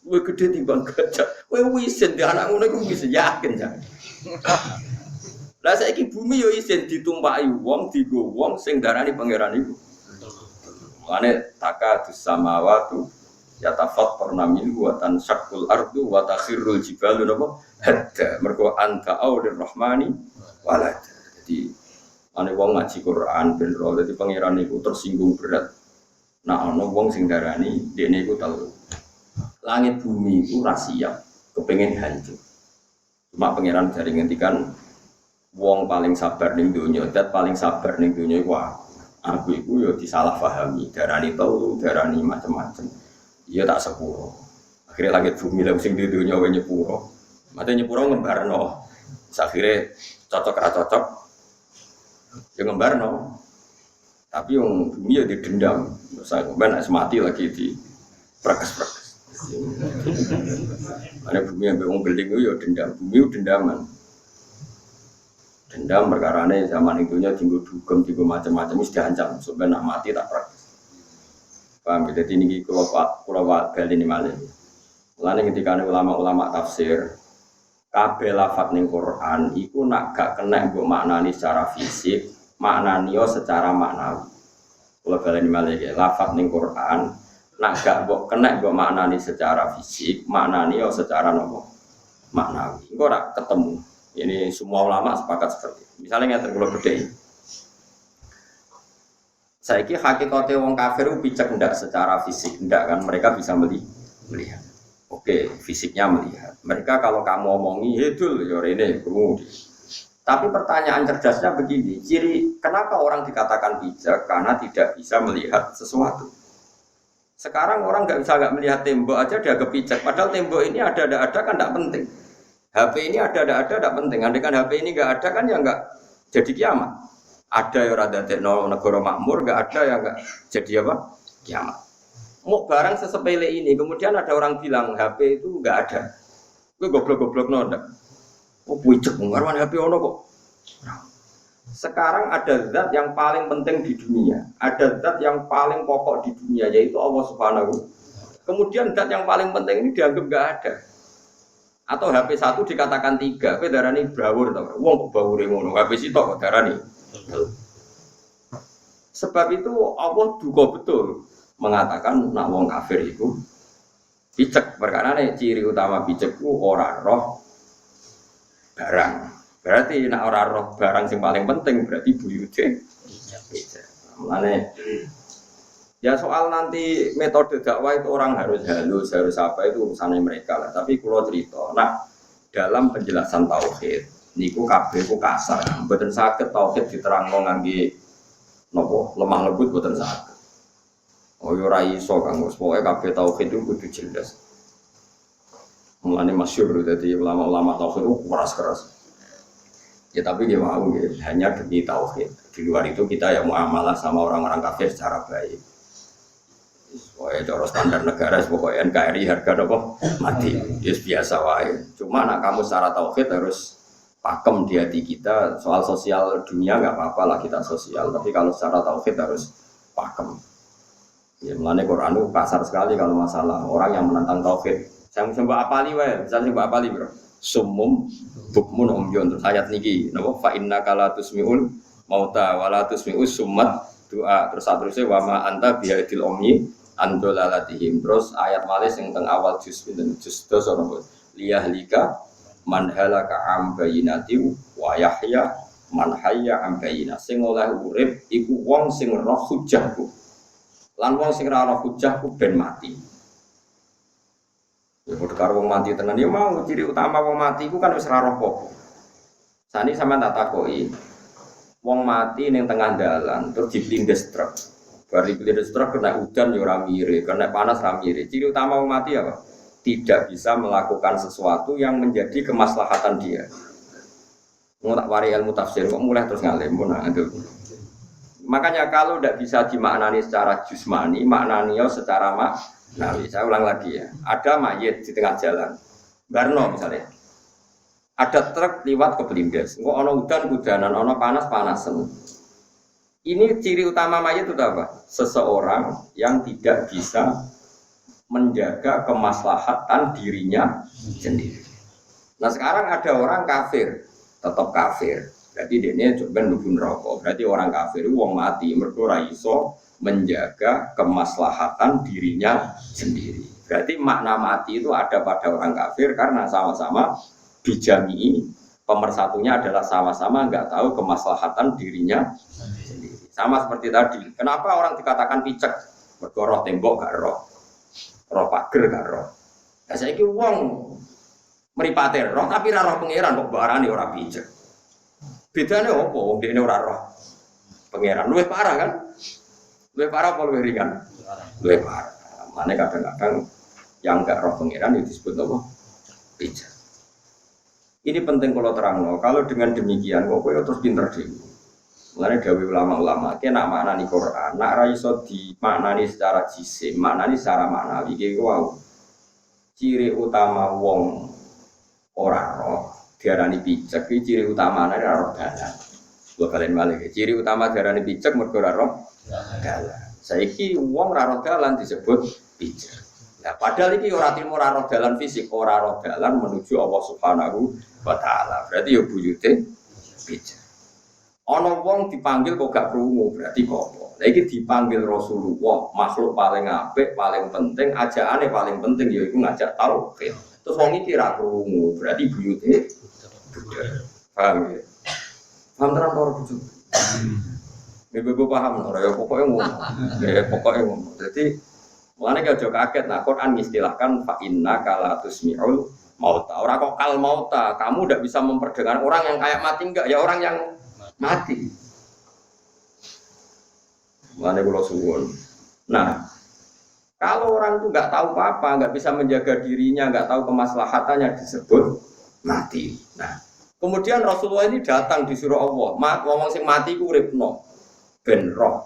Kowe gede timbang gajah. Kowe wisin di anak ngono iku wis yakin ya. Lah saiki bumi yo isin ditumpaki wong, digo wong sing darani pangeran iku. Mane takadus samawati yatafattarna minhu wa tanshaqqul ardu wa takhirul jibalu napa hadda mergo anta aulir rahmani walad. Jadi ane wong ngaji Quran ben ro dadi pangeran iku tersinggung berat. Nah ana wong sing darani dene iku telu. Langit bumi iku ra siap kepengin hancur. Cuma pangeran jare ngendikan wong paling sabar ning donya, dat paling sabar ning donya iku aku iku ya disalahpahami, darani telu, darani macam-macam. Iya tak sepuro. Akhirnya langit bumi lha sing di donya wae nyepuro. Mate nyepuro ngembarno. Akhirnya cocok ra cocok. Ya ngembarno. Tapi yang bumi ya didendam. Saya ben mati lagi di prakes-prakes. Ana bumi ambek wong beling ya dendam. Bumi dendaman. Dendam perkarane zaman itunya tinggal dugem, tinggal macam-macam wis diancam. Sampai nak mati tak praktis. Paham? Jadi ini kalau bali ini malih. Mulane ketika ulama-ulama tafsir, kabeh lafaz ning Quran iku nak gak kena mbok maknani secara fisik, maknani yo secara maknawi. Kalau bali ini malih lafaz ning Quran nak gak mbok kena mbok maknani secara fisik, maknani yo secara nopo? Maknawi. Engko ora ketemu. Ini semua ulama sepakat seperti itu. Misalnya ngeten kula bedheki. Saiki hakikate wong kafir picek ndak secara fisik, ndak kan mereka bisa melihat. Oke, fisiknya melihat. Mereka kalau kamu omongi hedul ya rene krungu. Tapi pertanyaan cerdasnya begini, ciri kenapa orang dikatakan bijak karena tidak bisa melihat sesuatu. Sekarang orang nggak melihat tembok aja dia kepijak, padahal tembok ini ada kan tidak penting. HP ini ada tidak penting. Andai kan HP ini nggak ada kan ya nggak jadi kiamat. Ada yang rada teknologi negara makmur, nggak ada yang nggak jadi apa kiamat. Mau barang sesepele ini, kemudian ada orang bilang HP itu nggak ada. Gue goblok-goblok nondak. Oh pucuk, ngarwan HP ono kok. Sekarang ada zat yang paling penting di dunia, ada zat yang paling pokok di dunia, yaitu Allah Subhanahu. Kemudian zat yang paling penting ini dianggap nggak ada. Atau HP 1 dikatakan 3, kowe darani bawur to. Wong kok bawure ngono, HP sitok kok darani. Sebab itu Allah juga betul mengatakan nak wong kafir itu picek, perkara ciri utama picekku ora roh barang. Berarti nak ora roh barang yang paling penting berarti buyute. Mulane ya soal nanti metode dakwah itu orang harus halus, harus apa itu urusannya mereka lah. Tapi kalau cerita, nah dalam penjelasan tauhid, niku kabeh ku kasar, mboten saged tauhid diterangno ngangge napa lemah lembut mboten saged. Oh yo ora iso Kang, pokoke kabeh tauhid itu kudu jelas. Mulane masyhur dadi ulama-ulama tauhid itu keras-keras. Ya tapi dia mau hanya demi tauhid. Di luar itu kita ya muamalah sama orang-orang kafir secara baik. Pokoknya cara standar negara, pokoknya NKRI harga apa mati, yes, biasa wae. Cuma nak kamu secara tauhid harus pakem di hati kita. Soal sosial dunia nggak apa-apa lah kita sosial, tapi kalau secara tauhid harus pakem. Ya mulane Quran itu kasar sekali kalau masalah orang yang menentang tauhid. Saya sembah apali wae, misalnya sembah apali bro. Sumum bukmun umyun terus ayat niki, napa fa innaka la tusmiul mauta wa la tusmius summat doa terus saterusé wa ma anta bihadil ummi andolalatihim. Terus ayat malih sing teng awal juz pinten juz 2 liyahlika man halaka am bayinati wa yahya man hayya am bayina. Sing oleh urip iku wong sing roh hujjahku lan wong sing ora roh hujjahku ben mati. Ya padha karo wong mati tenan ya mau ciri utama wong mati iku kan wis ora roh apa. Sani sampean tak takoki wong mati ning tengah dalan terus diblindes truk. Bari blindes truk kena udan ya ora mire, kena panas ora mire. Ciri utama wong mati apa? Tidak bisa melakukan sesuatu yang menjadi kemaslahatan dia. Mau tak wari ilmu tafsir kok mulai terus ngalim nah itu. Makanya kalau tidak bisa dimaknani secara jusmani, maknaninya secara maknawi. Saya ulang lagi ya. Ada mayit di tengah jalan. Barno misalnya. Ada truk liwat ke blindes. Kok ana udan-udanan, ana panas-panasan. Ini ciri utama mayit itu apa? Seseorang yang tidak bisa menjaga kemaslahatan dirinya sendiri. Nah sekarang ada orang kafir, tetap kafir. Berarti dia coba nubun rokok. Berarti orang kafir itu wong mati, mergo ora iso menjaga kemaslahatan dirinya sendiri. Berarti makna mati itu ada pada orang kafir karena sama-sama bijami. Pemersatunya adalah sama-sama nggak tahu kemaslahatan dirinya sendiri. Sama seperti tadi. Kenapa orang dikatakan picek? Mergo roh tembok gak roh pager gak roh. Lah saiki wong mripate roh tapi ora roh pangeran kok barane ora picek. Bedane opo wong dene ora roh pangeran? Luwih parah kan? Luwih parah apa luwih ringan? Luwih parah. Mane kadang-kadang yang gak roh pangeran itu disebut apa? Picek. Ini penting kalau terangno. Kalau dengan demikian kok kowe terus pinter dhewe. Mulane dawuh ulama-ulama, kena maknani Quran, nak ra iso dimaknani secara jisim, maknani secara maknawi iki wae. Ciri utama wong ora roh diarani picek, iki ciri utamane ora roh dalan. Dua kali malih. Ciri utama diarani picek mergo ora roh dalan. Saiki wong ora roh dalan disebut picek. Nah, padahal iki ora tilmu ora roh dalan fisik, ora roh dalan menuju Allah Subhanahu wa taala. Berarti ya buyute picek. Ana wong dipanggil kok gak krungu, berarti kok apa? Lah iki dipanggil Rasulullah, makhluk paling apik, paling penting, ajakane paling penting yaiku ngajak tauhid. Terus wong iki ra krungu, berarti buyute budal. Paham ya? Paham tenan ora bojo? Bebo paham ora ya pokoke ngono. Ya pokoke ngono. Dadi mulane aja kaget nah Quran istilahkan fa inna kala tusmiul mauta. Ora kok kal mauta, kamu ndak bisa memperdengarkan orang yang kayak mati enggak ya orang yang mati. Mulane kula suwun. Nah, kalau orang itu nggak tahu apa-apa, nggak bisa menjaga dirinya, nggak tahu kemaslahatannya disebut mati. Nah, kemudian Rasulullah ini datang disuruh Allah, ngomong sing mati ku uripno ben roh.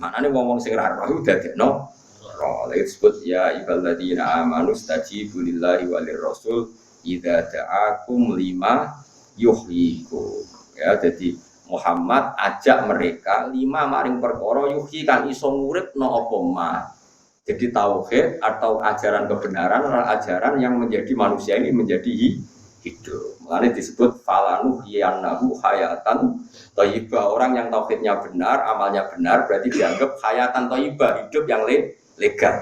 Maknane ngomong sing ra roh dadekno roh. Lha disebut ya iballadzina amanu stajibu lillahi walir rasul idza da'akum lima yuhyikum. Ya, jadi Muhammad ajak mereka 5 maring perkara yuhi kan iso nguripno apa ma. Jadi tauhid atau ajaran kebenaran adalah ajaran yang menjadi manusia ini menjadi hidup. Makanya disebut falanu yanahu hayatan thayyibah. Orang yang tauhidnya benar, amalnya benar berarti dianggap hayatan thayyibah, hidup yang legal.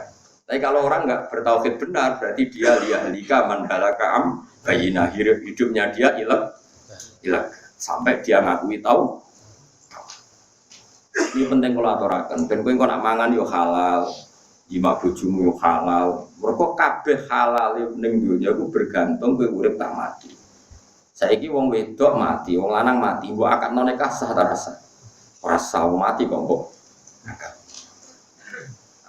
Tapi kalau orang enggak bertauhid benar berarti dia lihalika man halaka bayina, hidupnya dia ilang sampai dia ngakui tahu. Ini penting kalau aturaken. Ben kowe nak mangan yo halal. Lima bojomu yo halal. Mergo kabeh halal ning dunya iku bergantung kowe urip tak mati. Saiki wong wedok mati, wong lanang mati, mbok akadno nikah sah ta rasa? Ora sah mati kok mbok akad.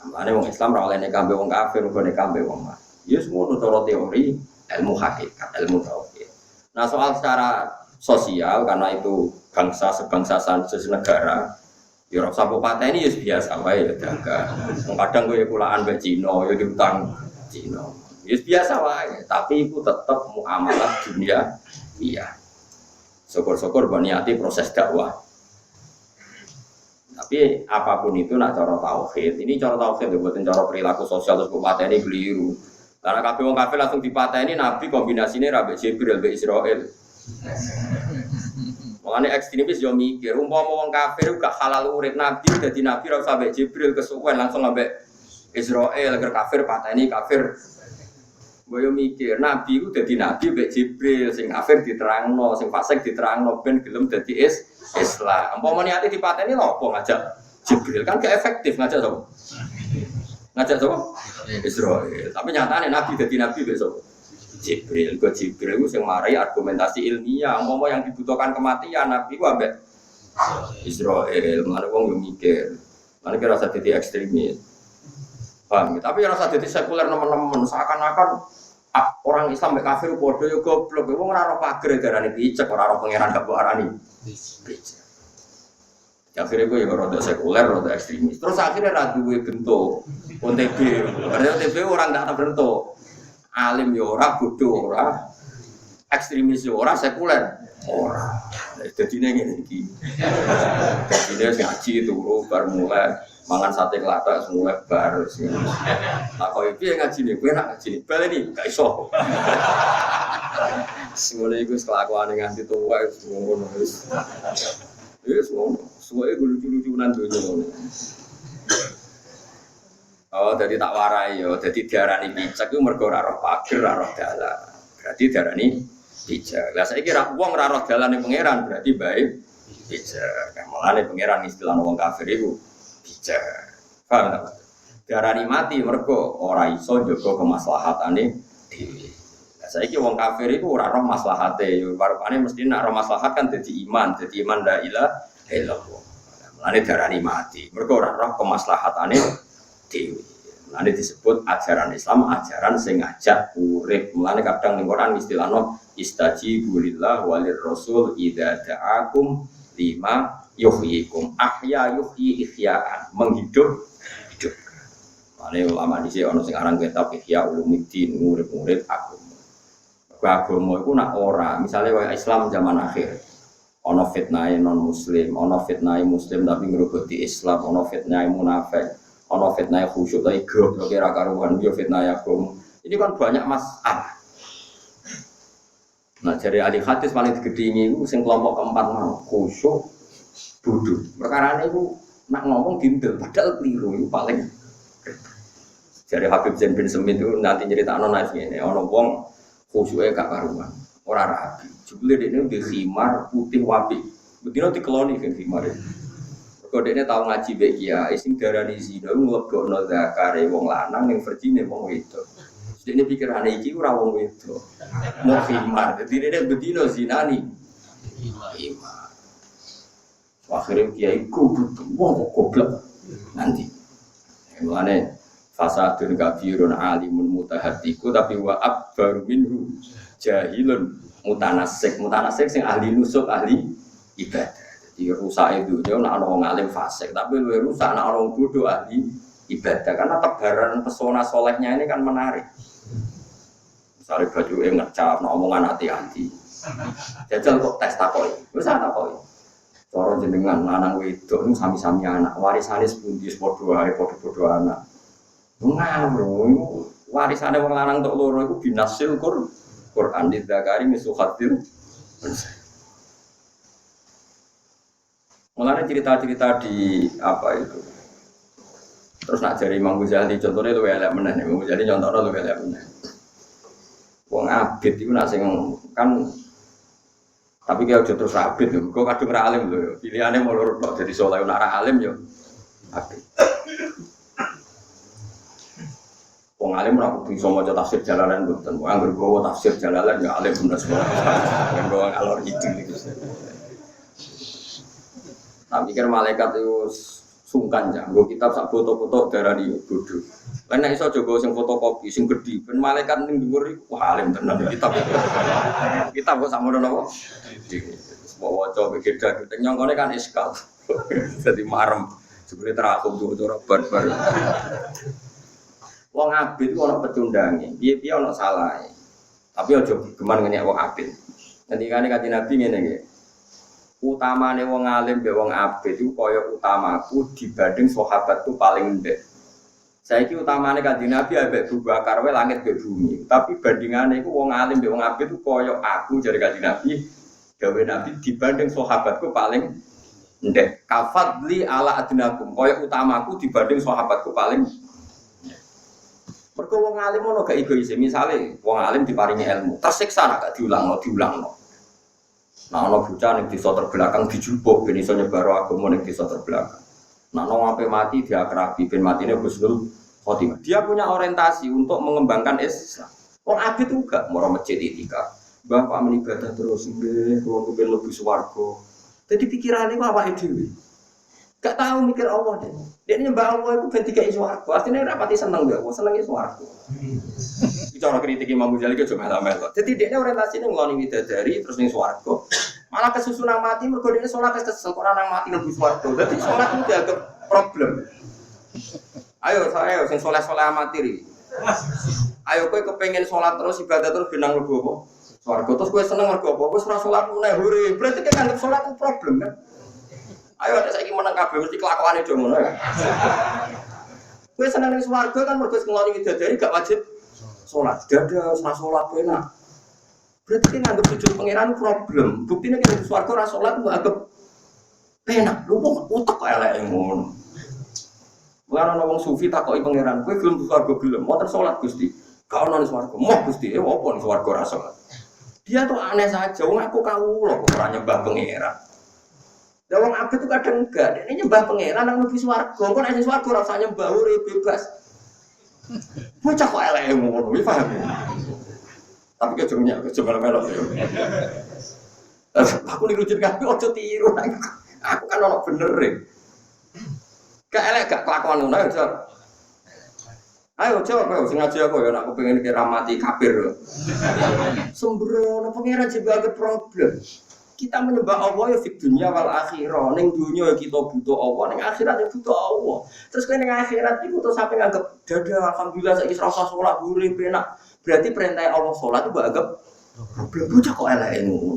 Amane wong Islam ora oleh nikah mbek wong kafir, kok nikah mbek wong mati. Ya semono cara teori, ilmu hakikat, ilmu tauhid. Nah, soal secara sosial karena itu bangsa sebangsa senegara ya ora sampo pateni ya biasa wae ya dagang. Kadang kowe kulaan mbek Cina ya diutang Cina. Ya biasa wae, tapi itu tetap muamalah dunia iya. Syukur-syukur niati proses dakwah. Tapi apapun itu nak cara tauhid. Ini cara tauhid bukan cara perilaku sosial terus kok pateni keliru. Karena kabeh wong kafir langsung dipateni Nabi kombinasine ra mbek Jibril mbek Israil. Makanya ekstremis yo mikir, umpama wong kafir gak halal urip Nabi dadi Nabi ora usah mbek Jibril kesuwen langsung ambek Israil agar kafir pateni kafir. Boyo mikir Nabi ku dadi Nabi mbek Jibril sing kafir diterangno, sing fasik diterangno ben gelem dadi Islam. Umpama niate dipateni lho apa ngajak Jibril kan gak efektif ngajak sapa? Ngajak sapa? Israil. Tapi nyatane Nabi dadi Nabi besok. Jibril, kok Jibril itu yang marai argumentasi ilmiah. Umpama yang dibutuhkan kematian Nabi ku ambek Israil. Mana wong yo mikir. Mana kira rasa jadi ekstremis. Paham? Tapi rasa jadi sekuler nemen-nemen seakan-akan orang Islam mbek kafir padha yo goblok. Wong ora ora pager darane picek, ora ora pangeran gak mbok arani. Picek. Akhirnya gue ya rada sekuler, rada ekstremis. Terus akhirnya ra duwe bentuk OTB. Karena OTB orang ndak ada bentuk. Alim ya ora, bodoh ora, ekstremis ya ora, sekuler ora. Dadine ngene iki. Dadine ngaji turu bar mulai mangan sate klathak mulai bar sing. Lah kok iki ngaji ne, kowe nak ngaji baleni gak iso. Semule iku kelakuane nganti tuwa ngono wis. Wis ngono, suwe lucu-lucunan donya ngono. Oh, jadi tak warai yo. Jadi diarani picek itu mergo ora roh pager, ora roh dalan. Berarti diarani picek. Lah saiki ra wong ora roh dalane pangeran berarti baik picek. Mulane pangeran istilah wong kafir iku picek. Paham ta? Diarani mati mergo ora iso njaga kemaslahatane dhewe. Lah saiki wong kafir iku ora roh maslahate. Yo barepane mesti nek roh maslahat kan dadi iman la ilaha illallah. Mulane diarani mati. Mergo ora roh kemaslahatane dewi. Mulane disebut ajaran Islam, ajaran sing ngajak urip. Mulane kadang ning Quran istilahno istajibu lillah walir rasul idza da'akum lima yuhyikum. Ahya yuhyi ihya'an, menghidup hidup. Mulane ulama dhisik ana sing aran kitab Ihya Ulumuddin, urip-urip agama. Agama iku nak ora, misale kaya Islam zaman akhir. Ana fitnah non muslim, ana fitnah muslim tapi ngroboti Islam, ana fitnah munafik. Ono fitnah khusyuk tapi goblok ora karuan yo fitnah agama. Ini kan banyak masalah. Nah, dari ahli hadis paling gede ini sing kelompok keempat mau khusyuk bodoh. Perkarane iku nak ngomong dindel padahal keliru iku paling. Dari Habib Zain bin Semit itu nanti nyeritakno naif ngene, ono wong khusyuke gak karuan. Ora rapi. Jebule dekne di khimar putih wapi. Bedino dikeloni kan khimar. Kodene tau ngaji mbek kiai sing darani zina nglebokno zakare wong lanang ning verjine wong wedok. Dene pikirane iki ora wong wedok. Mau khimar. Dadi dene bedino zinani. Khimar. Akhire kiai goblok wong goblok nanti. Mulane fasadun kafirun alimun mutahaddiku tapi wa akbar minhu jahilun mutanasik. Mutanasik sing ahli nusuk, ahli ibadah. Rusak itu dia nak orang alim fasik, tapi lebih rusak nak orang bodoh ahli ibadah karena tebaran pesona solehnya ini kan menarik. Misalnya baju ngecap, omongan hati-hati. Jajal kok tes takoi, bisa takoi. Cara jenengan lanang wedok niku sami-sami anak, warisane sepundi padha ae padha-padha anak. Ngawur, warisane wong lanang tok loro iku binasil Quran di Zakari misu khatir. Mulane cerita-cerita di apa itu. Terus nak jari Imam Ghazali contohnya lu elek meneh, Imam Ghazali contohnya lu elek meneh. Wong abid iku nak sing kan tapi dia aja terus abid lho, kok kadung ra alim lho. Pilihane mau loro tok dadi saleh nak ra alim yo abid. Wong alim ora kudu iso maca tafsir Jalalain mboten. Wong anggere gowo tafsir Jalalain ya alim bener semua. Nggo alor itu niku. Tak pikir malaikat itu sungkan ya, nggo kitab sak foto-foto darani bodho. Lan nek iso jogo sing fotokopi sing gedhi, ben malaikat ning dhuwur iku wah alim tenan kitab. Kitab kok sakmono napa? Semua waca begeda nyongkone kan iskal. Dadi marem. Jebule terakum tuh ora barbar. Wong abid ku ana pecundange, piye-piye ana salahe. Tapi aja geman ngenyek wong abid. Ngendikane Kanjeng Nabi ngene nggih. Utamane wong alim mbek wong abid iku kaya utamaku dibanding sahabatku paling ndek. Saiki utamane Kanjeng Nabi ambek Abu Bakar wae langit mbek bumi. Tapi bandingane iku wong alim mbek wong abid iku kaya aku jare Kanjeng Nabi, gawe Nabi dibanding sahabatku paling ndek. Kafadli ala adnakum, kaya utamaku dibanding sahabatku paling. Mergo wong alim ono gak egois, misale wong alim diparingi ilmu, tersiksa nek gak diulangno. Nah ana bocah ning desa terbelakang dijupuk ben iso nyebar agama ning desa terbelakang. Nah ono sampai mati diakrabi ben matine husnul khotimah. Dia punya orientasi untuk mengembangkan Islam. Wong abid juga mau masjid etika. Bapak menibadah terus nggih, kula kepen mlebu swarga. Dadi pikirane ku awake dhewe. Gak tahu mikir Allah deh. Dia nyembah Allah itu ben dikai swarga. Artinya ora pati seneng gak, senenge swarga. Bicara kritik Imam Ghazali ke cuma melo. Jadi dia orientasine ngloni widadari terus ning swarga. Malah kesusunan mati mergo dene salat kesel kok nang mati nang swarga. Dadi salat itu dianggap problem. Ayo saya sing saleh-saleh amatir iki. Ayo kowe kepengin salat terus ibadah terus benang mlebu apa? Swarga terus kowe seneng mergo apa? Wis ora salat meneh hore. Berarti kan anggap salat itu problem kan? Ayo ada saiki meneng kabeh mesti kelakuane do ngono ya. Kowe seneng ning swarga kan mergo ngloni widadari gak wajib salat. Dada ora salat enak. Berarti kan anggap sujud pangeran problem. Buktine kan ning swarga ora salat kok anggap enak. Lu kok utek kok eleke ngono. Mulane ana wong sufi takoki pangeran, kowe gelem swarga gelem, motor salat Gusti. Gak ono ning swarga. Moh Gusti, opo ning swarga ora salat. Dia tuh aneh saja, wong aku kawula kok ora nyembah pangeran. Ya wong abid itu kadang enggak, ini nyembah pangeran nang mlebu swarga. Kok nek ning swarga ora usah nyembah urip bebas. Bocah kok eleke ngono, iki paham. Tapi kejengnya melo. Aku niru jeneng kabeh aja tiru. Aku kan ono bener e. Gak elek gak kelakuan ngono ya, Jor. Ayo coba sing ngaji aku ya nek kepengin kira mati kafir. Sembrono pangeran juga ada problem. Kita menyembah Allah ya di dunia wal akhirah. Ning dunia ya kita butuh Allah, ning akhirat ya butuh Allah. Terus kowe ning akhirat iku terus sampe nganggep dada alhamdulillah saiki rasa salat urip enak. Berarti perintah Allah salat itu mbok anggap problem bocah kok eleke ngono.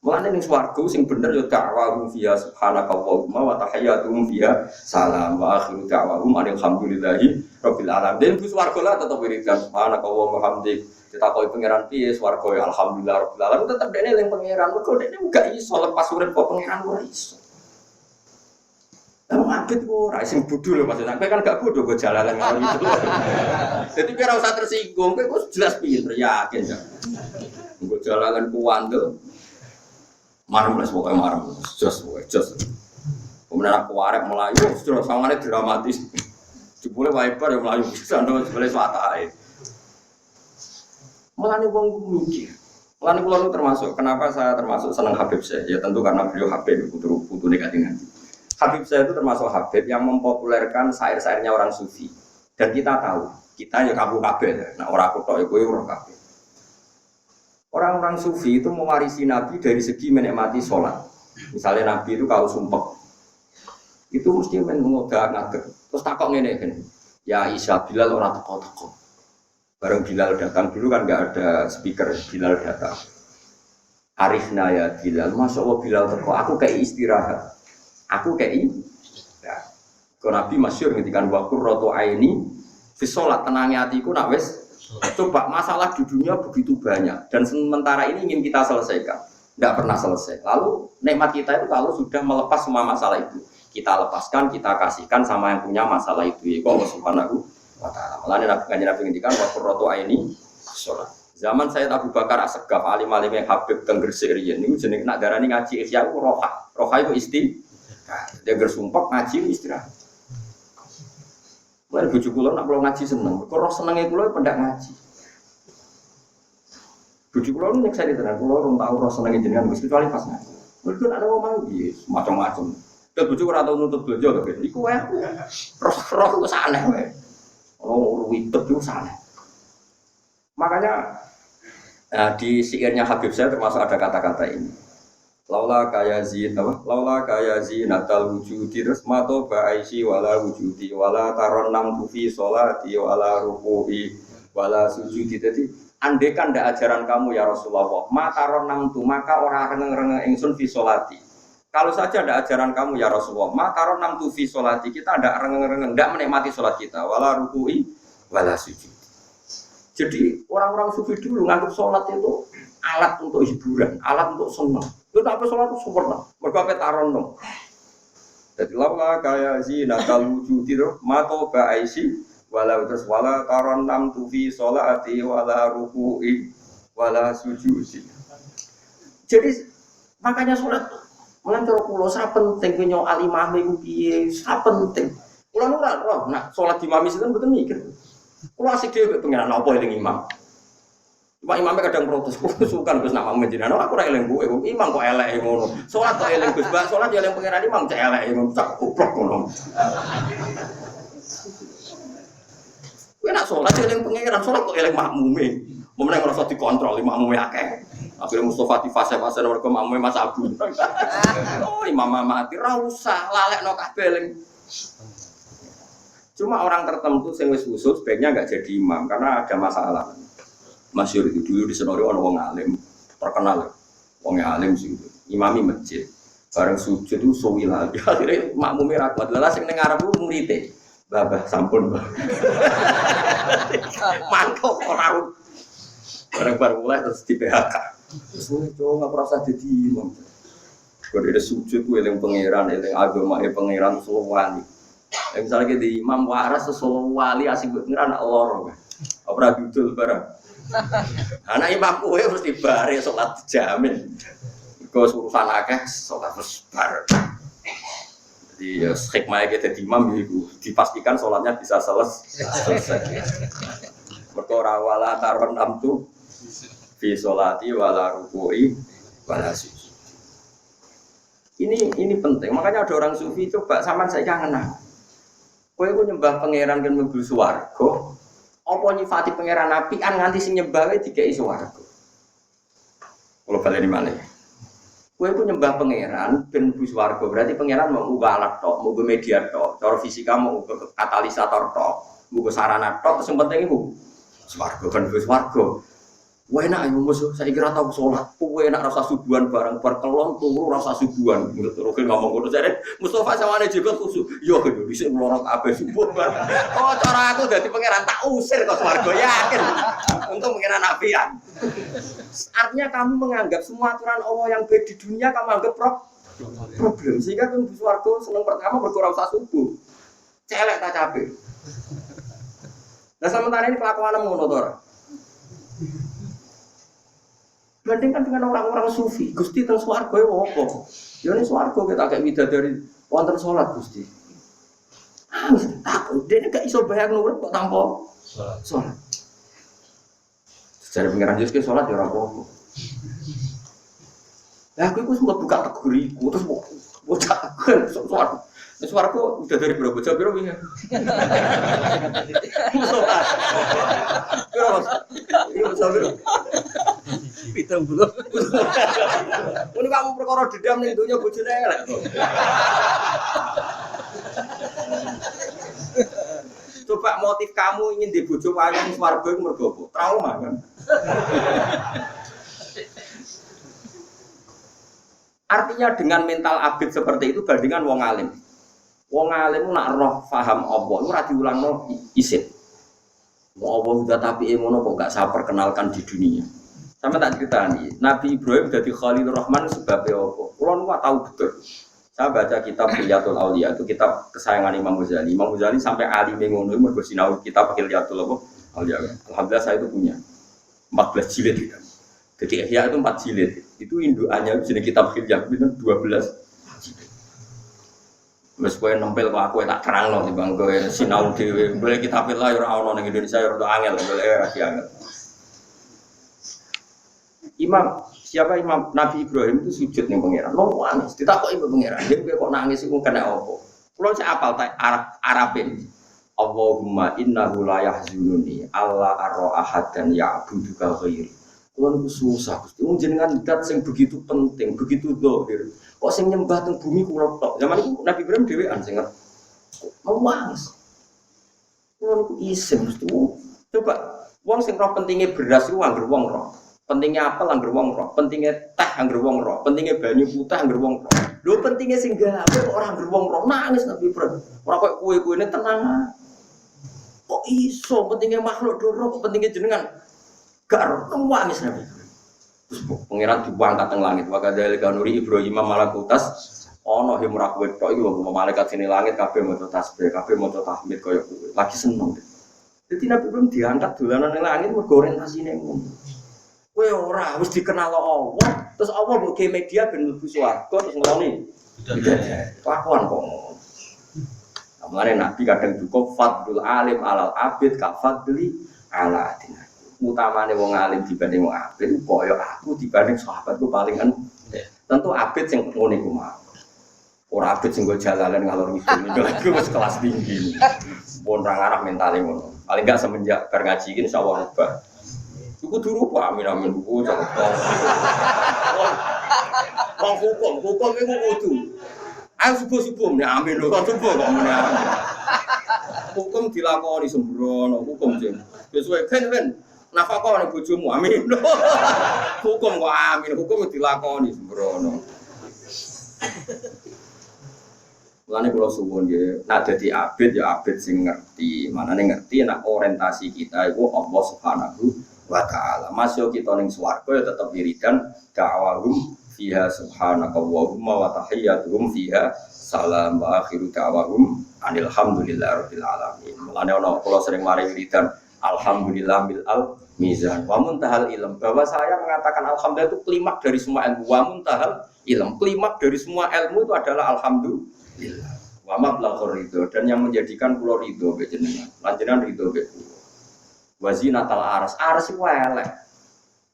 Mulane ning swarga sing bener ya da'wahum fiha subhanakallahumma wa tahiyyatuhum fiha salam wa akhiru da'wahum alhamdulillahi rabbil alamin. Den bu swarga lah tetep wiridan subhanakallahumma hamdik. Ditakoki pangeran piye swarga ya alhamdulillah rabbil alamin tetep dene eling pangeran. Mergo dene gak iso lepas urip kok pangeran ora iso. Lah mabit ora sing bodho lho maksudnya kowe kan gak bodho go jalalan ngono itu. Dadi kowe ora usah tersinggung, kowe jelas pinter yakin ya. Nggo jalalan kuwandel. Marem wis pokoke marem, jos. Kemudian aku arek melayu, terus sangane dramatis. Jebule wiper ya melayu bisa ndo jebule swatae. Mulane wong mikir. Mulane kula termasuk kenapa saya termasuk senang Habib saya? Ya tentu karena beliau Habib putune Kanjeng Nabi. Habib saya itu termasuk Habib yang mempopulerkan syair-syairnya orang sufi. Dan kita tahu, kita ya kabeh kabeh. Nah ora aku tok iku ora kabeh. Orang-orang sufi itu mewarisi Nabi dari segi menikmati sholat. Misalnya Nabi itu kalau sumpek, itu mesti mengodak-ngadak. Terus takok ngene kan, ya Isya Bilal orang teko-teko. Bareng Bilal datang dulu kan nggak ada speaker, Bilal datang. Arifna ya Bilal, masya Allah Bilal teko, aku kayak istirahat, aku kayak istirahat. Kau Nabi masyhur ngendikan wakur roto aini, fisolat tenangnya hatiku nak wes. Coba masalah di dunia begitu banyak dan sementara ini ingin kita selesaikan, tidak pernah selesai. Lalu nikmat kita itu kalau sudah melepas semua masalah itu, kita lepaskan, kita kasihkan sama yang punya masalah itu. Allah Subhanahu wa Ta'ala. Malah Nabi ngendikan wakur roto aini, fisolat. Zaman saya Abu Bakar As-Segaf, alim-alim yang Habib teng Gresik riyen niku jeneng nak darani ngaji Ihya ku roha. Roha itu dia gersumpek ngaji istirahat. Mulai bojo kula nak kula ngaji seneng, kok roh senenge kula pendak ngaji. Bojo kula nek saya tenan kula ora tau roh senenge jenengan Gus kecuali pas ngaji. Mergo nek ana wong piye macam-macam. Terus bojo ora tau nuntut bojo to, iku wae. Roh ku saneh wae. Ora witet ku saneh. Makanya di syairnya Habib saya termasuk ada kata-kata ini. Laula kaya zin apa? Laula kaya zinatal wujudi terus mato ba'aisi wala wujudi wala taronnam fi sholati wala ruku'i wala sujudi. Jadi andekan ndak ajaran kamu ya Rasulullah, ma taronnam tu maka ora rengeng-rengeng ingsun fi sholati. Kalau saja ndak ajaran kamu ya Rasulullah, ma taronnam tu fi sholati, kita ndak rengeng-rengeng, ndak menikmati salat kita, wala ruku'i wala sujudi. Jadi orang-orang sufi dulu nganggap sholat itu alat untuk hiburan, alat untuk senang. Itu tapi sholat itu sempurna, mereka petaron dong. Jadi laula kaya zinatal wujudi roh mato ba'aisi wala terus wala taron nam tufi sholati wala ruku'i wala sujudi. Jadi makanya sholat melancar pulau sangat penting punya alimah itu piye, sangat penting. Pulau nurah roh, nak sholat di mamis itu betul mikir. Kalau asik dia pengen apa yang imam, cuma imamnya kadang protes, sukan Gus nama menjadi, aku rak eleng gue, imam kok elek ngono, sholat kok eleng Gus, sholat eleng pengiran imam cek elek ngono, cak goblok ngono. Gue nak sholat eleng pengiran, sholat kok eleng makmume, momennya merasa dikontrol, makmume akeh. Akhirnya Mustafa di fase-fase nomor ke makmume Mas Abu. Oh imam mati, rausah lalek no kabeleng. Cuma orang tertentu yang wis khusus sebaiknya nggak jadi imam karena ada masalah. Masyhur itu dulu di Senori orang wong alim terkenal, wong alim sih itu. Imami masjid, bareng sujud itu sowila. Akhirnya makmumnya rapat. Lalu sing nengarap itu muridé, babah sampun. Mantap orang. Bareng mulai terus di PHK. Terus itu nggak merasa jadi imam. Kalau ada sujud itu yang pangeran, yang agama, pangeran Sulawali. Misalnya di imam waras sesuatu wali asing pengiran Allah. Apa betul barang. Anak imam kowe mesti bare salat dijamin. Kau urusan akeh salat terus bar. Jadi ya hikmahnya kita di imam itu dipastikan salatnya bisa selesai. Mergo ora wala taron amtu fi sholati wala ruku'i wala sujud. Ini penting. Makanya ada orang sufi coba sampean saya kangen. Kowe ku nyembah pangeran kan mlebu swarga. Apa nyifati pangeran apian nganti sing nyembah wae dikeki swarga. Kalau baleni malih. Kowe ku nyembah pangeran ben mlebu swarga, berarti pangeran mau ngubah alat tok, mau media tok, cara fisika mau katalisator tok, mau sarana tok, sing penting iku swarga ben mlebu swarga. Wah enak ya musuh, saya kira tahu sholat. Wah enak rasa subuhan barang berkelon turu rasa subuhan. Terus ngomong ngono saya, Mustafa sama ane juga khusus. Yo gitu, bisa melorot abe subuh barang. Oh cara aku jadi pangeran tak usir kok swarga yakin. Untung pangeran apian. Artinya kamu menganggap semua aturan Allah yang baik di dunia kamu anggap problem. Sehingga kamu di swarga seneng pertama berkurang rasa subuh. Celek tak capek. Nah sementara ini kelakuan ngono to ora? Bandingkan dengan orang-orang sufi, Gusti teng swarga ya apa? Ya ini swarga kita kayak widadari wonten salat Gusti. Takut dene gak iso bayang urip kok tanpa salat. Secara pengiran Yesus salat ya ora apa-apa. Lah aku iku sempat buka teguriku terus bocah swarga. Swarga udah dari berapa jam piro wingi? Salat. Iya salat. Pitung belum. Ini kamu perkara dendam ning dunya bojone elek. Coba motif kamu ingin di bojo wayang swarga iku mergo apa? Trauma kan. artinya dengan mental abid seperti itu bandingan wong alim. Wong alim nak roh paham Allah, itu ora diulangno isin. Mau Allah udah tapi ngono kok gak saya perkenalkan di dunia. Sama tak ceritani, Nabi Ibrahim jadi Khalilur Rahman sebabnya apa? Kulo nu tahu betul. Saya baca kitab Hilyatul Auliya, itu kitab kesayangan Imam Ghazali. Imam Ghazali sampai alim ngono mergo sinau kitab Hilyatul Auliya. Alhamdulillah saya itu punya 14 jilid gitu. Jadi Ihya itu 4 jilid. Itu indukannya jenis kitab Hilyah itu 12 jilid. Meskipun nempel kok aku tak terangno timbang kowe sinau dhewe. Boleh kitab Allah ora ono ning Indonesia ora angel, boleh ora angel. Siapa Imam Nabi Ibrahim itu sujud ning pangeran. Lomo nangis, ditakoki mbek pangeran, "Dhewe kok nangis iku kena apa?" Kulo sik apal ta Arabin. Allahumma innahu la yahzununi alla ara ahadan ya'buduka ghairi. Kulo niku susah Gusti. Wong jenengan zat sing begitu penting, begitu zahir. Kok sing nyembah teng bumi kulo tok. Zaman iku Nabi Ibrahim dhewean sing nangis. Kulo niku isin Gusti. Coba wong sing roh pentinge beras iku anggere wong roh. Pentingnya apel angger wong roh, pentingnya teh angger wong roh, pentingnya banyu putih angger wong roh. Lho pentingnya sing gawe kok ora angger wong roh nangis Nabi Ibrahim. Ora kok kuwe-kuwene tenang. Kok iso pentingnya makhluk doro, kok pentingnya jenengan gak nangis Nabi. Terus pangeran diangkat teng langit, wa kadzalika nuri Ibrahim malakutas ana himra kowe tok iki wong malaikat sini langit kabeh maca tasbih, kabeh maca tahmid kaya kowe. Lagi seneng. Jadi Nabi Ibrahim diangkat dolanan ning langit mergo orientasine ngono. Kowe ora wis dikenal Allah, terus Allah mbok ge media ben mlebu swarga terus ngeloni. Kelakuan kok ngono. Amane Nabi kadang cukup fadlul alim alal abid ka fadli ala adina. Utamane wong alim dibanding wong abid koyo aku dibanding sahabatku paling kan. Tentu abid sing ngono iku mah. Ora abid sing go jalalan ngalor ngidul niku wis kelas tinggi. Pun ra ngarah mentale ngono. Paling gak semenjak bar ngaji iki insyaallah rubah. Iku dulu Pak amin buku cakep. Wong hukum iku kudu. Ayo subuh-subuh nek amin lho kok subuh kok meneh. Hukum dilakoni sembrono, hukum jeng. Wis wae ben nafkah nek bojomu amin. Hukum kok amin, hukum dilakoni sembrono. Mulane kula suwun nggih, nek dadi abid ya abid sing ngerti. Manane ngerti nek orientasi kita iku Allah Subhanahu wa ta'ala. Masuk kita ning swarga ya tetep wiridan da'awahum fiha subhanakallahumma wa tahiyyatuhum fiha salam wa akhiru da'awahum alhamdulillahirabbil alamin. Mulane ana kula sering mari wiridan alhamdulillah bil al mizan. Wa muntahal ilm, bahwa saya mengatakan alhamdulillah itu klimaks dari semua ilmu. Wa muntahal ilm, klimaks dari semua ilmu itu adalah alhamdulillah. Wa mablaghur ridho, dan yang menjadikan kula ridho be jenengan. Lan jenengan ridho be wazinatal aras iku elek.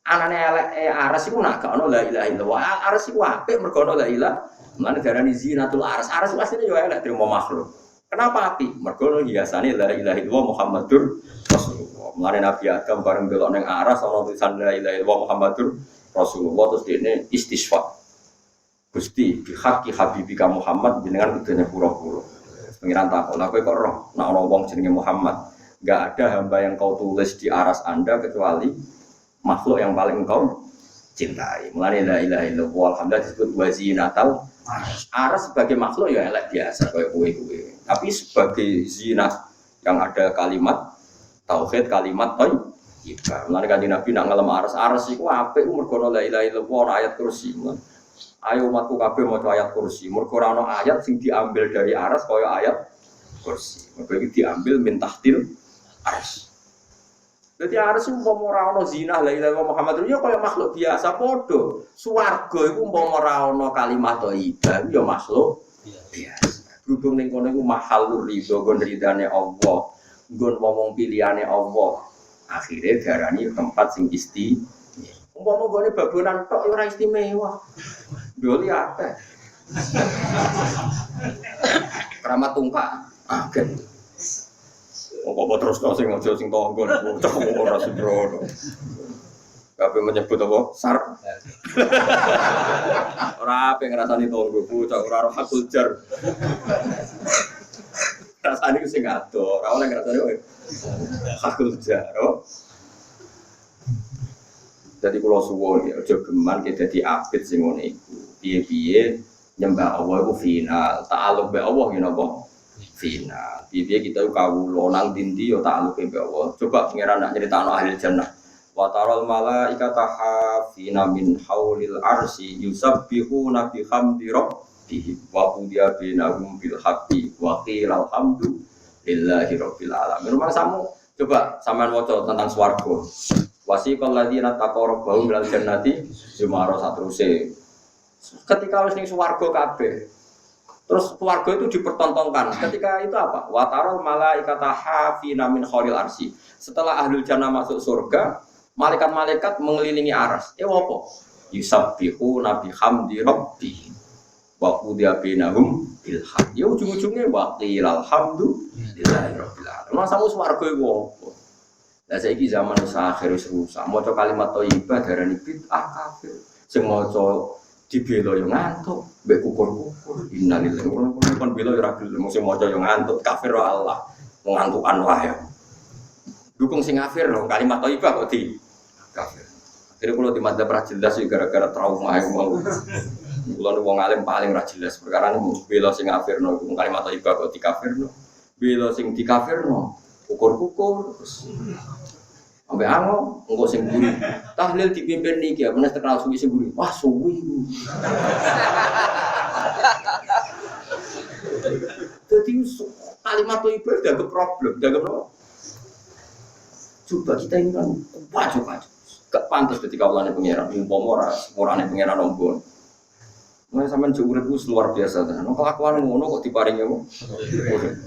Anane elek aras iku nak gak ono la ilaha illallah. Aras iku apik mergo ono la ilaha. Mulane darani zinatul aras. Aras iku asline yo elek trimo makhluk. Kenapa apik? Mergo ono hiasane la ilaha illallah Muhammadur Rasulullah. Mulane Nabi Adam bareng delok ning aras ono tulisan la ilaha illallah Muhammadur Rasulullah terus dene istisqa. Gusti bi haqqi habibika Muhammad jenengan kudune pura-pura. Pengiran takon, lha kowe kok roh nek ana wong jenenge Muhammad. Enggak ada hamba yang kau tulis di aras Anda kecuali makhluk yang paling engkau cintai. Mulane la ilaha illallah alhamdulillah disebut wazinatal aras. Aras sebagai makhluk ya elek biasa kayak kowe-kowe. Tapi sebagai zina yang ada kalimat tauhid, kalimat thayyibah. Mulane kanjeng Nabi nak ngalem aras iku apik mergo la ilaha illallah ayat kursi. Ayo umatku kabeh maca ayat kursi. Mergo ora ana ayat sing diambil dari aras kaya ayat kursi. Mergo iki diambil min tahtil aras. Jadi aras itu umpama ora ana zina la ilaha illallah Muhammad ya kaya makhluk biasa padha. Swarga iku umpama ora ana kalimat thayyibah ya makhluk biasa. Berhubung ning kono iku mahallur ridho nggon ridane Allah, nggon wong pilihane Allah. Akhire diarani tempat sing umpama gone babonan tok ora istimewa. Doli akeh. Keramat tungkak agen. Apa terus kau sing aja sing tonggo bocah ora sembrono. Kabeh menyebut apa? Sar. Ora ape ngrasani tonggo bocah ora roh hakul jar. Rasane sing ado, ora oleh ngrasani kowe. Hakul jar. Jadi kula suwun ya aja geman ki dadi abid sing ngene iku. Piye-piye nyembah Allah iku final, ta'alluq be Allah ya napa? Final. Piye kita kawula nang dindi ya ta'alluq be Allah. Coba pangeran nak nyritakno ahli jannah. Wa taral malaikata hafina min haulil arsy yusabbihuna bihamdi rabbihim wa qudiya bainahum bil haqqi wa qila alhamdulillahi rabbil alamin. Rumah samu coba sampean waca tentang swarga. Wasiqal ladzina taqarrabu ilal jannati zumara satruse. Ketika wis ning swarga kabeh. Terus swarga itu dipertontonkan. Ketika itu apa? Wa taral malaikata hafina min haulil arsy. Setelah ahlul jannah masuk surga, malaikat-malaikat mengelilingi aras. Apa? Yusabbihu nabi hamdi rabbihim wa qudiya bainahum bil haqq. Ya ujung-ujungnya wa qila alhamdulillahi rabbil alamin. Masamu swarga iku apa? Lah saiki zaman akhir wis rusak. Maca kalimat thayyibah darani bid'ah kafir. Sing maca dibela yo ngantuk, mbek kukur-kukur. Innalillahi wa inna ilaihi raji'un. Bela yo ra gelem sing maca yo ngantuk, kafir Allah. Ngantukan wae. Dukung sing kafir lho, kalimat thayyibah kok di kafir. Akhirnya kalau di madzhab ra jelas ya gara-gara trauma yang mau. Kulo wong alim paling ra jelas perkara niku bela sing kafirno iku kalimat thayyibah kok di kafirno. Bela sing di kafirno kukur-kukur terus. Sampai ango engko sing buri. Tahlil dipimpin niki ya bener terkenal suwi sing buri. Wah suwi. Jadi kalimat thayyibah dianggap problem, dianggap apa? Coba kita ini kan wajib. Gak pantas ketika ulane pangeran, umpama orane pangeran ombon. Nah sampean jek urip luar biasa ta. Nek kelakuan ngono kok diparingi apa?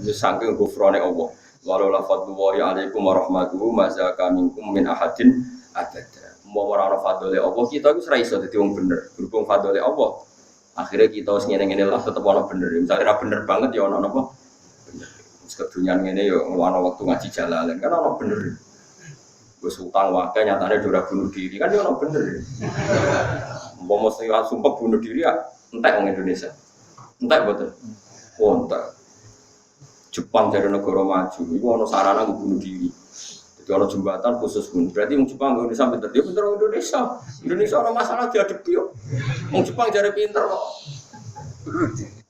Wis saking gufrone Allah. Walau la fadlullahi alaikum warahmatuhu mazaka minkum min ahadin abada. Umpama ora ana fadlile Allah, kita iku ora iso dadi wong bener. Berhubung fadlile Allah, akhirnya kita wis ngene-ngene lah tetep ana bener. Misale ora bener banget ya ana napa? Bener. Wis kedunyan ngene ya ana waktu ngaji jalalan kan ana bener. Wis utang wae nyatane ora bunuh diri kan ya ono bener. Umpama sing sumpah bunuh diri ya entek wong Indonesia. Entek mboten? Oh, entek. Jepang dari negara maju iku ono sarana bunuh diri. Jadi ono jembatan khusus bunuh. Berarti wong Jepang Indonesia pinter. Dia pinter wong Indonesia. Indonesia ono masalah diadepi yo. Wong Jepang jare pinter kok.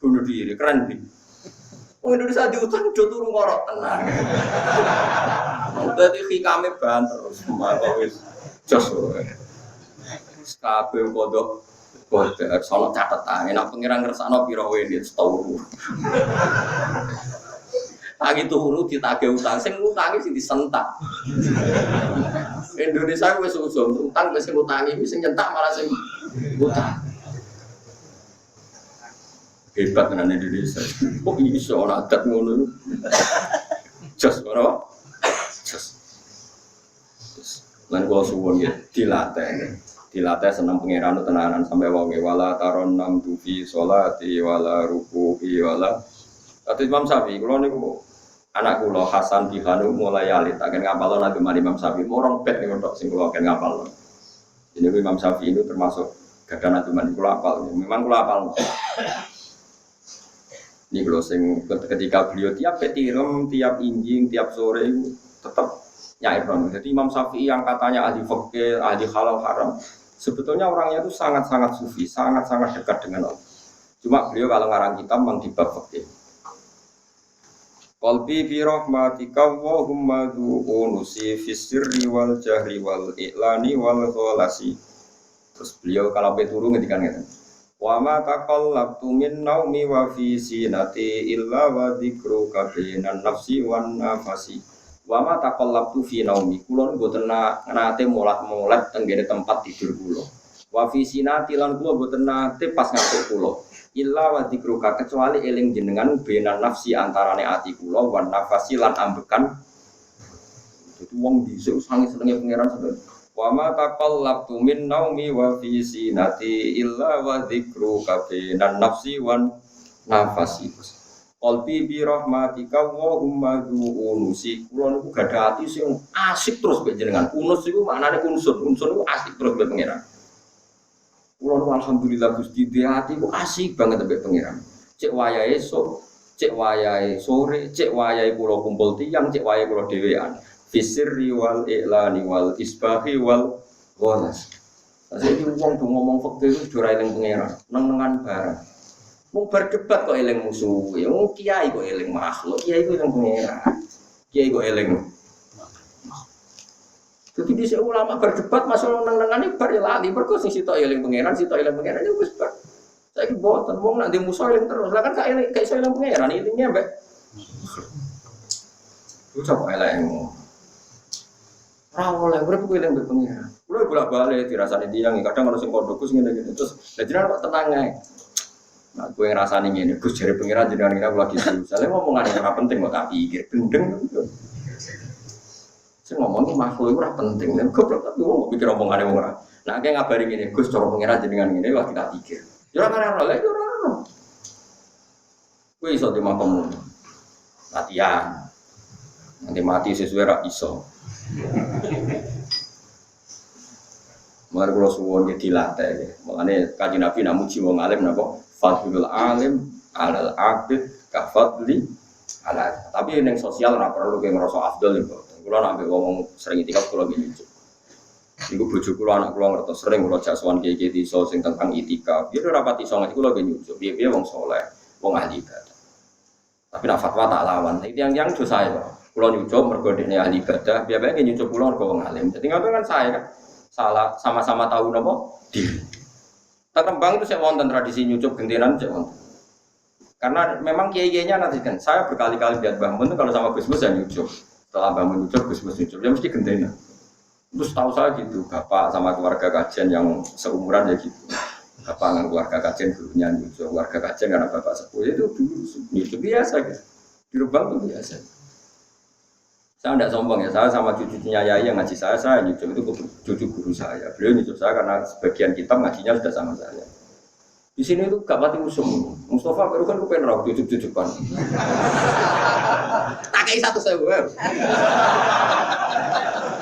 Bunuh diri keren iki. Wong Indonesia diutang do turu ngorok tenang. Dadi hikame banter semua wis jos. Kabeh kodok sono catetan nek pengiran ngersakno pira wene seturu. Tangi turu ditagih utang sing utangi sing disentak. Indonesia wis usum utang wis sing utangi wis sing nyentak malah sing utang. Hebat tenan Indonesia. Kok iso ora adat ngono. Jos ora. Jos. Lan kula suwun ya dilatih seneng pangeran tenanan sampai wae wala taron nam tufi sholati wala ruku'i wala. Kata Imam Syafi'i kula niku anak kula Hasan Bihanu mulai alit akan ngapalno nang Imam Syafi'i morong bet niku tok sing kula akan ngapalno. Ini Imam Syafi'i itu termasuk gadah naduman kula apal. Memang kula apal. Ini kalau sing ketika beliau tiap petirem, tiap injing, tiap sore itu tetap nyair dong. Jadi Imam Syafi'i yang katanya ahli fikih, ahli halal haram, sebetulnya orangnya itu sangat-sangat sufi, sangat-sangat dekat dengan Allah. Cuma beliau kalau ngarang kitab memang di bab fikih. Qalbi bi rahmatika Allahumma du'unusi fis sirri wal jahri wal i'lani wal ghalasi. Terus beliau kalau peturu ngendikan ngeten. Wa ma taqallabtu min naumi wa fi sinati illa wa dzikruka bainan nafsi wan nafasi. Wa ma taqallabtu fi naumi. Kula mboten nate molat-molat tenggene tempat tidur kula. Wa fi sinati lan kula mboten nate pas ngantuk kula. Illa wa dzikruka kecuali eling jenengan bainan nafsi antarane ati kula wan nafasi lan ambekan. Itu wong dhisik sange senenge pangeran sampeyan. Wa ma taqallabtu min naumi wa fi sinati illa wa dzikruka bainan nafsi wan nafasi. Qalbi bi rahmatika Allahumma du'unusi. Kula niku gadah ati sing asik terus mbek jenengan. Unus iku maknane unsur niku asik terus mbek pangeran. Kula niku alhamdulillah Gusti di ati ku asik banget mbek pangeran. Cek wayahe esuk, cek wayahe sore, cek wayahe kula kumpul tiyang, cek wayahe kula dhewean. Fisirri wal i'lani wal isbahi wal ghalas. Saiki wong do ngomong fikih itu ora eling pangeran, neng-nengan barang. Wong berdebat kok eling musuh, wong kiai kok eling makhluk, kiai kok eling pangeran. Kiai kok eling. Jadi di ulama berdebat masalah neng-nengan bar ya lali, mergo sing sitok eling pangeran, sitok eling pangeran ya wis bar. Saiki boten wong nak ndek musuh eling terus. Lah kan gak eling gak iso eling pangeran, ilingnya mbek. Lu coba eleng. Oleh urip kuwi eling mbek pangeran. Kulo bolak-balik dirasani tiyang, kadang ono sing kodhoku sing ngene terus lha jenengan kok tenang ae. Nah, kowe ngrasani ngene, Gus jare pangeran jenengan kira kula gitu. Sale ngomongane ora penting kok tak pikir, gendeng. Sing ngomong ku makhluk ora penting, nek goblok tapi wong pikir omongane wong ora. Nah, kayak ngabari ngene, Gus cara pangeran jenengan ngene lagi tak pikir. Ya ora ora, ya ora ora. Kowe iso dimakom latihan. Nanti mati sesuai rak iso. Mari kalau suwon ke dilatih, makanya kaji Nabi nak muji wong alim napa fadlul alim alal abid kafadli ala. Tapi neng sosial ora perlu kayak ngerasa afdal itu. Kalau nampak ngomong sering itikaf kalau gini juga. Iku bojo kula anak kula ngertos sering kula jaksoan kiye-kiye iso sing tentang itikaf. Ya ora pati iso ngaji kula gini juga. Piye-piye wong saleh, wong ahli ibadah. Tapi nak fatwa tak lawan. Iki yang dosa ya. Kula nyucup mergo dene ahli ibadah, biasanya nyucup kula mergo wong alim. Dadi ngapain kan saya kan salah sama-sama tahu napa diri. Terkembang itu saya wonten tradisi nyucup gentenan saya wonten. Karena memang kiai-kiainya nanti kan saya berkali-kali lihat Mbah Mun kalau sama Gus Mus saya nyucup. Setelah Mbah Mun nyucup, Gus Mus nyucup, ya mesti gentenan. Terus tahu saya gitu, bapak sama keluarga kajian yang seumuran ya gitu. Bapak dengan keluarga kajian gurunya nyucup, keluarga kajian karena bapak sepuh itu dulu nyucup biasa gitu. Di Rembang itu biasa. Saya tidak sombong ya, saya sama cucunya Yai yang ngaji saya nyucup itu cucu guru saya. Beliau nyucup saya karena sebagian kitab ngajinya sudah sama saya. Di sini itu gak mati musuh. Mustafa baru kan kepengen rawat cucup-cucupan. Tak kayak 1.000.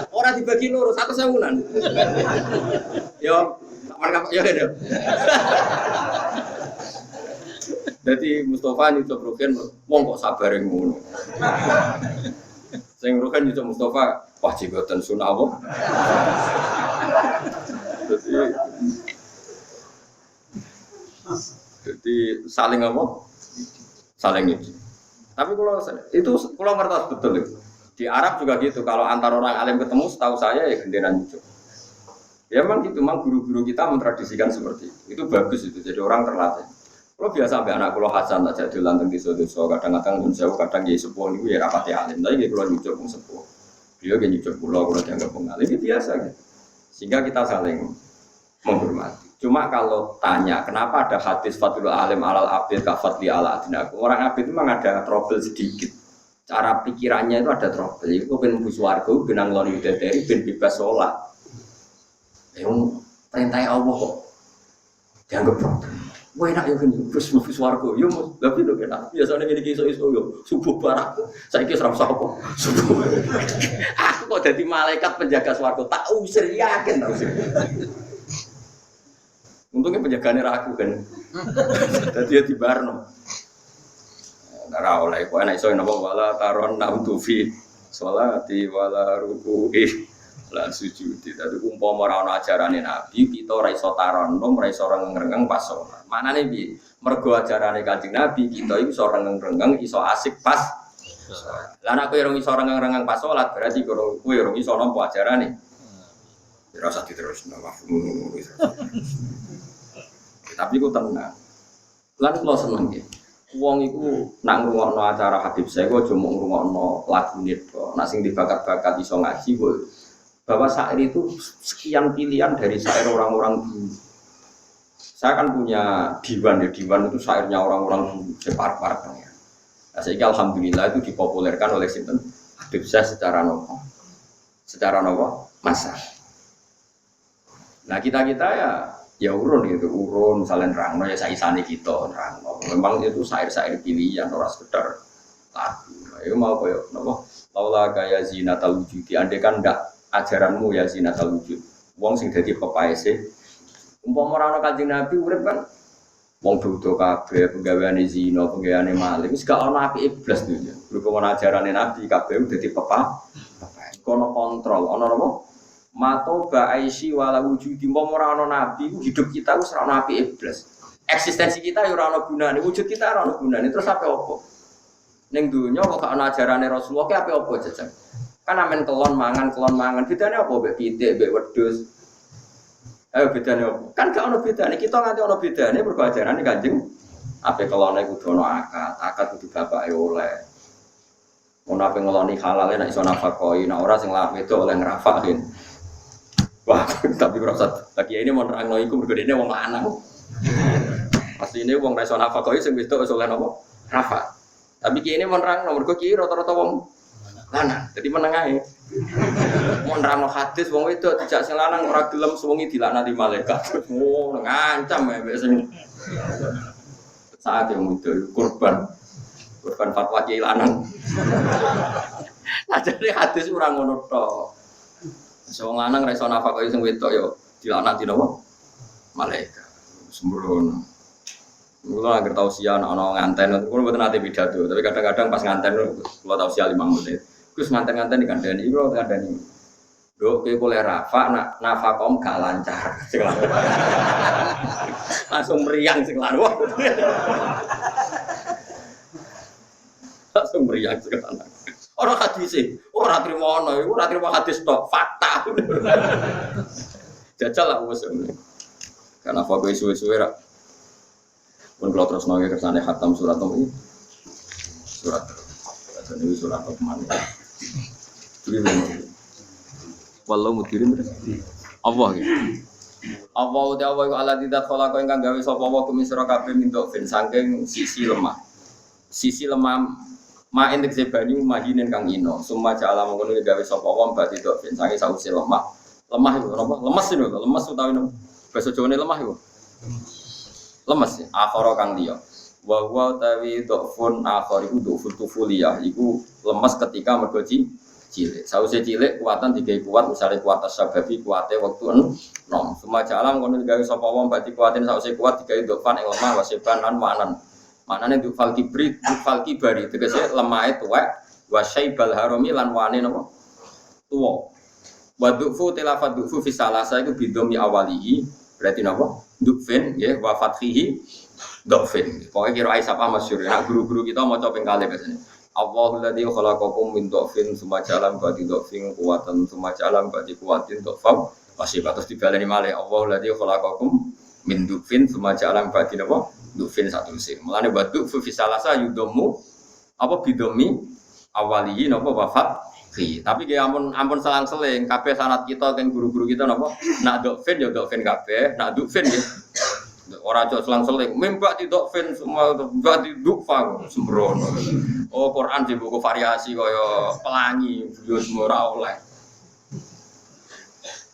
Orang dibagi lurus 1.000-an. Yo, kapan ya deh. Jadi Mustafa nyucup Rukin, wong kok sabar yang ngono. Sing rukan itu Mustafa wajib boten sunah apa? Jadi saling apa? Saling itu. Tapi kalau itu kalau ngertos betul itu. Di Arab juga gitu. Kalau antar orang alim ketemu, setahu saya ya genderan itu. Ya memang gitu, memang guru-guru kita mentradisikan seperti itu. Itu bagus itu. Jadi orang terlatih. Kalau biasa sampai anak kulo Hasan tak jadi lanteng di sodo-sodo, kadang-kadang pun jauh, kadang jadi sepuh ini ya rapati alim. Tapi kalau nyucuk pun sepuh, dia kan nyucuk kulo dianggap pengalim ini biasa gitu. Sehingga kita saling menghormati. Cuma kalau tanya kenapa ada hadis Fadlul alim alal abid kafadli ala adinaku, orang abid itu memang ada trouble sedikit. Cara pikirannya itu ada trouble. Itu ben mlebu swarga, ben nang lor widadari, ben bebas sholat. Yang perintah Allah kok dianggap problem. Wah enak ya kan, terus mlebu swarga, yo tapi lho enak. Biasane ngene iki iso-iso yo subuh barang. Saiki ora usah apa. Subuh. Aku kok dadi malaikat penjaga swarga, tak usir yakin tak usir. Untungnya penjagaane ra aku kan. Dadi ya dibarno. Ora oleh kok enak iso napa wala taron namtu fi sholati wala ruku'i lan sujudi. Dadi umpama ora ana ajarane Nabi, kita ora iso taronom, ora iso rengeng-rengeng pas salat. Manane piye? Mergo ajarane Kanjeng Nabi, kita iku iso rengeng-rengeng, iso asik pas salat. Lah nek kowe ora iso rengeng-rengeng pas salat, berarti kowe ora iso nampa ajarane. Ora usah diterusno, ngono wis. Tapi ku tenang. Lan kula seneng nggih. Wong iku nak ngrungokno acara Habib saya kok aja mung ngrungokno lagune tok. Nak sing dibakat-bakat iso ngaji kok bahwa syair itu sekian pilihan dari syair orang-orang dulu. Saya kan punya diwan ya, diwan itu syairnya orang-orang dulu, separ-par ya. Nah, sehingga alhamdulillah itu dipopulerkan oleh sinten Habib saya secara nopo. Secara nopo masa. Nah, kita-kita ya urun gitu, urun misalnya nerangno ya saisane kita nerangno. Memang itu syair-syair pilihan ora sekedar lagu. Ayo mau koyo napa? Laula kaya zinatal wujudi. Andai kan ndak ajaranmu ya zinatal wujud. Wong sing dadi pepaese. Umpama ora ana Kanjeng Nabi urip kan wong dodo kabeh penggaweane zina, penggaweane maling. Wis gak ana apike blas dunya. Berhubung ana ajarane Nabi kabeh dadi pepaese. Kono kontrol, ana napa? Matoba aisy wala wujudi ora ana nabi, hidup kita wis ora ana apike blas. Eksistensi kita ya ora ana gunane, wujud kita ora ana gunane. Terus apa? Ning donya kok gak ana ajarane Rasulullah ki apa jajan. Kan amen kelon mangan. Bedane apa mbek pitik, mbek wedhus? Ayo bedane apa? Kan gak ana bedane. Kita nganti ana bedane mergo ajarane Kanjeng. Ape kelone kudu ana akad kudu bapake oleh. Ono ape ngeloni halal nek iso nafakoi, nek ora sing lak wedok oleh ngrafakin. Wah, tapi ora usah. Lagi ini mau nerangno iku mergo dene wong lanang. Asline wong ra iso nafakoi sing wedok iso oleh napa? Rafa. Tapi kiye ini mau nerangno mergo kiye rata-rata wong lanang. Dadi meneng ae. Mau nerangno hadis wong wedok dijak sing lanang ora gelem suwengi dilaknati malaikat. Oh, ngancam mbek sing saat yang muda kurban fatwa kiai lanang. Nah jadi hadis ora ngono tok. Wong lanang ra iso nafkah sing wedok ya dilaknati napa? Malaikat. Sembrono. Mula agar tausiah ana nganten, kulo mboten nate pidato, tapi kadang-kadang pas nganten kulo tausiah 5 menit. Gus nganten-nganten dikandani kulo kandani. Dok kowe boleh rafa nak nafakom gak lancar. Sing langsung meriang sing laru. Langsung meriang sing laru. Ora hadis e, ora trimo ono, ora trimo hadis tok, fakta. Jajal lah wis. Karena fokus suwe-suwe ra. Pun kalau terus nongol kersane khatam surat nom ini. Surat. Ini surat mana? Jadi wallahu mudirin Allah gitu. Allah uti Allah iku ala tidak khalaqa ingkang gawe sapa wa kumisra kabeh mintuk ben saking sisi lemah. Sisi lemah ma entek sebani mahinen kang ino. Summa ja'ala mengkono gawe sapa wa mbati tok ben saking sause lemah. Lemah iku napa? Lemes lho, lemes utawi napa? Basa Jawane lemah iku. Lemes ya, akhara kang liya. Wa huwa utawi dhafun akhar iku dhaful tufuliyah iku lemes ketika mergo cilik. Sausé cilik kuatan digawe kuat, misale kuat sababi kuate wektu enom. Semaja alam kono digawe sapa wong berarti kuatin sausé kuat digawe dhafan ing lemah waseban lan wanan. Maknane dhafal kibri, dhafal kibari tegese lemahe tuwek wa syaibal harami lan wane napa? Tuwa. Wa dhufu tilafat dhufu fi salasa iku bidomi awalihi berarti napa? Dhufin nggih wa fathihi dhafin. Pokoke kira ai sapa masyhur. Nek guru-guru kita maca ping kalih biasane. Allahul ladzi khalaqakum min dhafin tsumma ja'ala ba'di dhafin quwwatan tsumma ja'ala ba'di quwwatin dhafan wasifat terus dibaleni malih Allahul ladzi khalaqakum min dhafin tsumma ja'ala ba'di dhafin satu sih. Mulane batu fi salasa yudomu apa bidomi awalihi napa wafat fi. Tapi ki ampun selang-seling kabeh sanad kita kan guru-guru kita napa nak dhafin ya dhafin kabeh, nak dhafin ya ora aja selang-seling membak tidokfin semua mbak tidukfa sembrono. Oh Quran di buku variasi kaya pelangi yo semua ora oleh.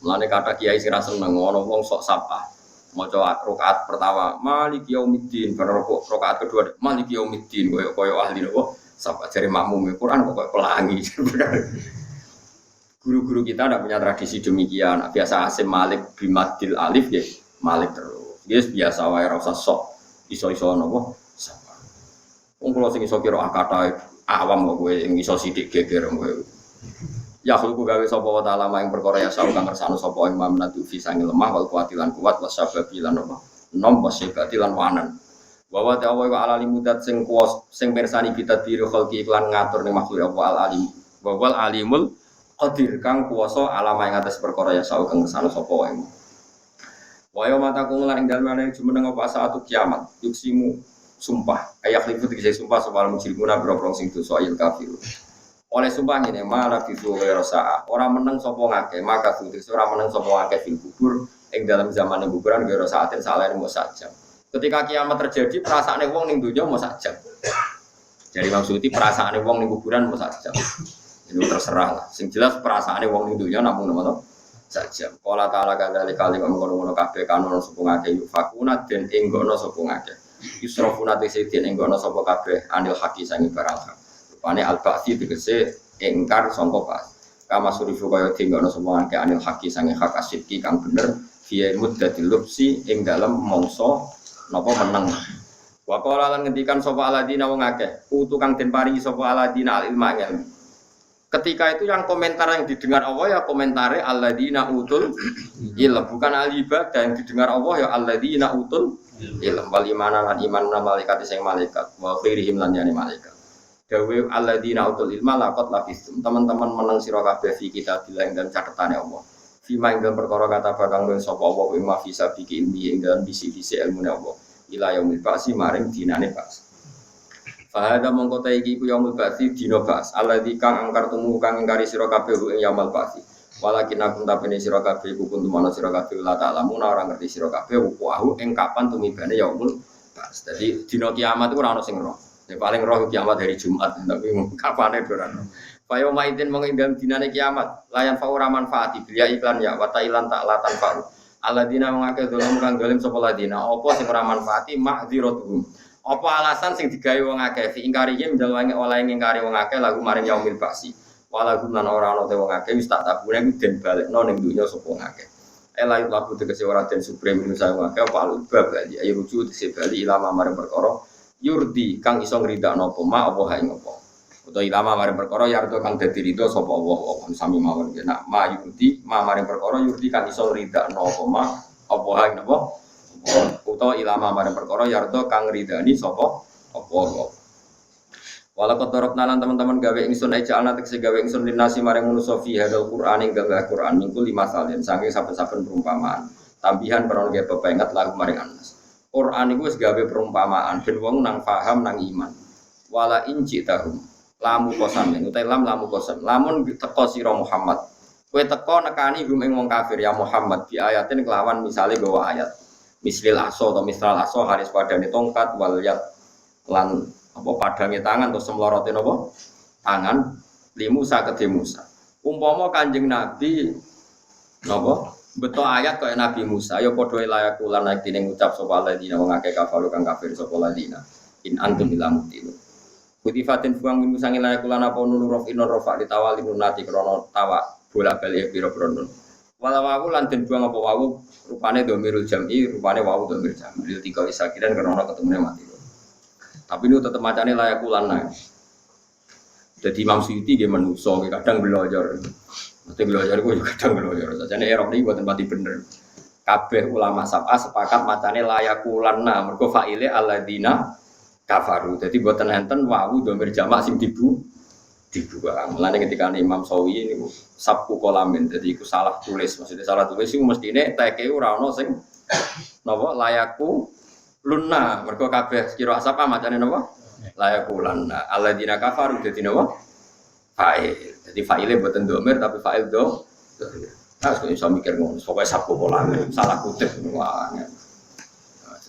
Mulane kata kiai sing ra seneng ana wong sok sapa maca rakaat pertama Maliki Yaumiddin bar rakaat kedua Maliki Yaumiddin kaya ahli nopo sapa jare makmum Quran kok kaya pelangi. Guru-guru kita tidak punya tradisi demikian. Biasa asim Malik bimadil alif ya Malik terus. Yes biasa wae ora usah sok iso-iso napa sapa. Wong kula sing iso kira kata awam kok kowe sing iso sithik geger kowe. Ya khulku gawe sapa wa ta'ala ing perkara ya sawu kang kersane sapa ing mamnatu fi sange lemah wal kuatilan kuat wasababilan napa nom wasibatilan wanan. Wa ta'ala wa ala limudat sing kuwas sing mirsani bidat biru khalqi iklan ngatur ning makhluk apa al alim. Wa wal alimul qadir kang kuwasa alama ing atas perkara ya sawu kang kersane sapa wae. Wayo mataku lan ing dalem ana jumeneng apa saatu kiamat yuksimu sumpah ayak lipu dikise sumpah soal mujrimuna boro-boro sing dosa il kafir oleh sumpah ngene malah bisu rasa orang meneng sapa ngake maka kudu ora meneng sapa ngake fil kubur ing dalam zaman kuburan kira saatin salah mau saja ketika kiamat terjadi perasaane wong ning donya mau saja jadi maksudnya perasaane wong ning kuburan mau saja itu terserah lah sing jelas perasaane wong ning donya namung napa saja. Qala ta'ala kadzalika kali ngono-ngono kabeh kanono sapa ngake yufakuna den enggono sapa ngake. Yusrafuna den enggono sapa kabeh anil haqi sangi barang hak. Rupane al-ba'thi tegese engkar sangka pas. Kama surifu kaya enggono sapa ngake anil haqi sangi hak asidki kang bener fiye muddatil lubsi ing dalem mangsa napa meneng. Wa qala lan ngendikan sapa aladina wong akeh, utu kang den paringi sapa aladina al ilma ilmu. Ketika itu yang komentar yang didengar Allah ya komentare alladzina utul ilm, bukan al-ibadah yang didengar Allah ya alladzina utul ilm. Wal imana lan iman malaikat sing malaikat wa khairihim lan yani malaikat. Dawe alladzina utul ilma laqad labistum. Teman-teman meneng sira kabeh fi kitabillah dan catetane Allah. Fima ing perkara kata bakang ngen sapa Allah wa ma fi sabiki ilmi ing dalam bisi-bisi ilmune Allah. Ila yaumil ba'si maring dinane ba'si. Fahada mongko ta iki ku yaumul ba'si dina ba'as. Alladzi kang angkartumu kang ingkari sira kabeh ing yaumul ba'si. Walakin aku tapene sira kabeh ku kuntum ana sira kabeh la ta'lamun ora ngerti sira kabeh wahu ing kapan tumibane yaumul ba'as. Dadi dina kiamat iku ora ono sing roh. Ya paling roh kiamat hari Jumat tapi kapane ora ono. Fayo maidin mong ing dalem dinane kiamat layan fa ora manfaati biya iklan ya wa tailan tak latan fa. Alladzina mengake dolim kang dolim sapa ladina apa sing ora manfaati mahdziratuhum. Apa alasan sing digawe wong akeh fi ingkari yen dalem oleh ngingkari wong akeh lagu maring yaumil ba'si. Walagu lan ora ana te wong akeh wis tak tabune iku den balekno ning donya sapa wong akeh. Elayu lagu tegese ora den supreme manusa wong akeh apa alu bab ya rujuk tegese bali ilama maring perkara yurdi kang iso ngridakno apa ma apa hae ngopo. Utawa ilama maring perkara yardo kang dadi ridho sapa Allah sami mawon nek ma yurdi ma maring perkara yurdi kang iso ngridakno apa ma apa hae napa. Utawa ilama maring perkara yardo kang ridani sapa apa. Walau kotorok nalan teman-teman gawe ingsun aja anak tekse gawe ingsun dinasi maring manusa fi hadal Qur'an ing gawe Qur'an minggu 5 salin saking saben-saben perumpamaan. Tambihan peron gawe pepenget lagu maring anas. Qur'an iku wis gawe perumpamaan ben wong nang paham nang iman. Wala inci tahum lamu kosamen utai lamu kosam. Lamun teko sira Muhammad. Kowe teko nekani hum ing wong kafir ya Muhammad bi ayatin kelawan misale gawa ayat. Mislil aso atau misal aso haris padane tongkat wal yat lan apa padange tangan atau semlorote napa tangan limusa kedhe Musa. Umpama Kanjeng Nabi napa beto ayat kaya Nabi Musa ya padha layak lan nek dene ngucap sapa ladina wong akeh kafaru kang kafir sapa ladina in antum ila mutin. Kutifatin buang minggu sange layak lan apa nuruf inur rafa ditawali nunati krana tawa bolak-balik pira-pira nun. Walau lan den buang apa wawu rupane dhamirul jam'i rupane wawu dhamir jam'i lil tiga isakiran karena ketemune mati. Tapi itu tetap macane layak ulana. Jadi Imam Suyuti dia manusia kadang belajar. Mesti belajar ku kadang belajar. Sajane erok niki mboten pati bener. Kabeh ulama sab'a sepakat macane layak ulana mergo fa'ile alladzina kafaru. Jadi mboten enten wawu dhamir jamak sing dibuang. Mulane ketika Imam Sawi niku sabku kolamin, jadi iku salah tulis. Maksudnya salah tulis iku mestine teke ora ono sing napa layaku lunna. Mergo kabeh kira sapa macane napa? Layaku lunna. Alladzina kafaru dadi napa? Fa'il. Jadi fa'ile mboten dhamir tapi fa'il do. Nah, kok iso mikir ngono. Pokoke sabku kolamin, salah kutip wae.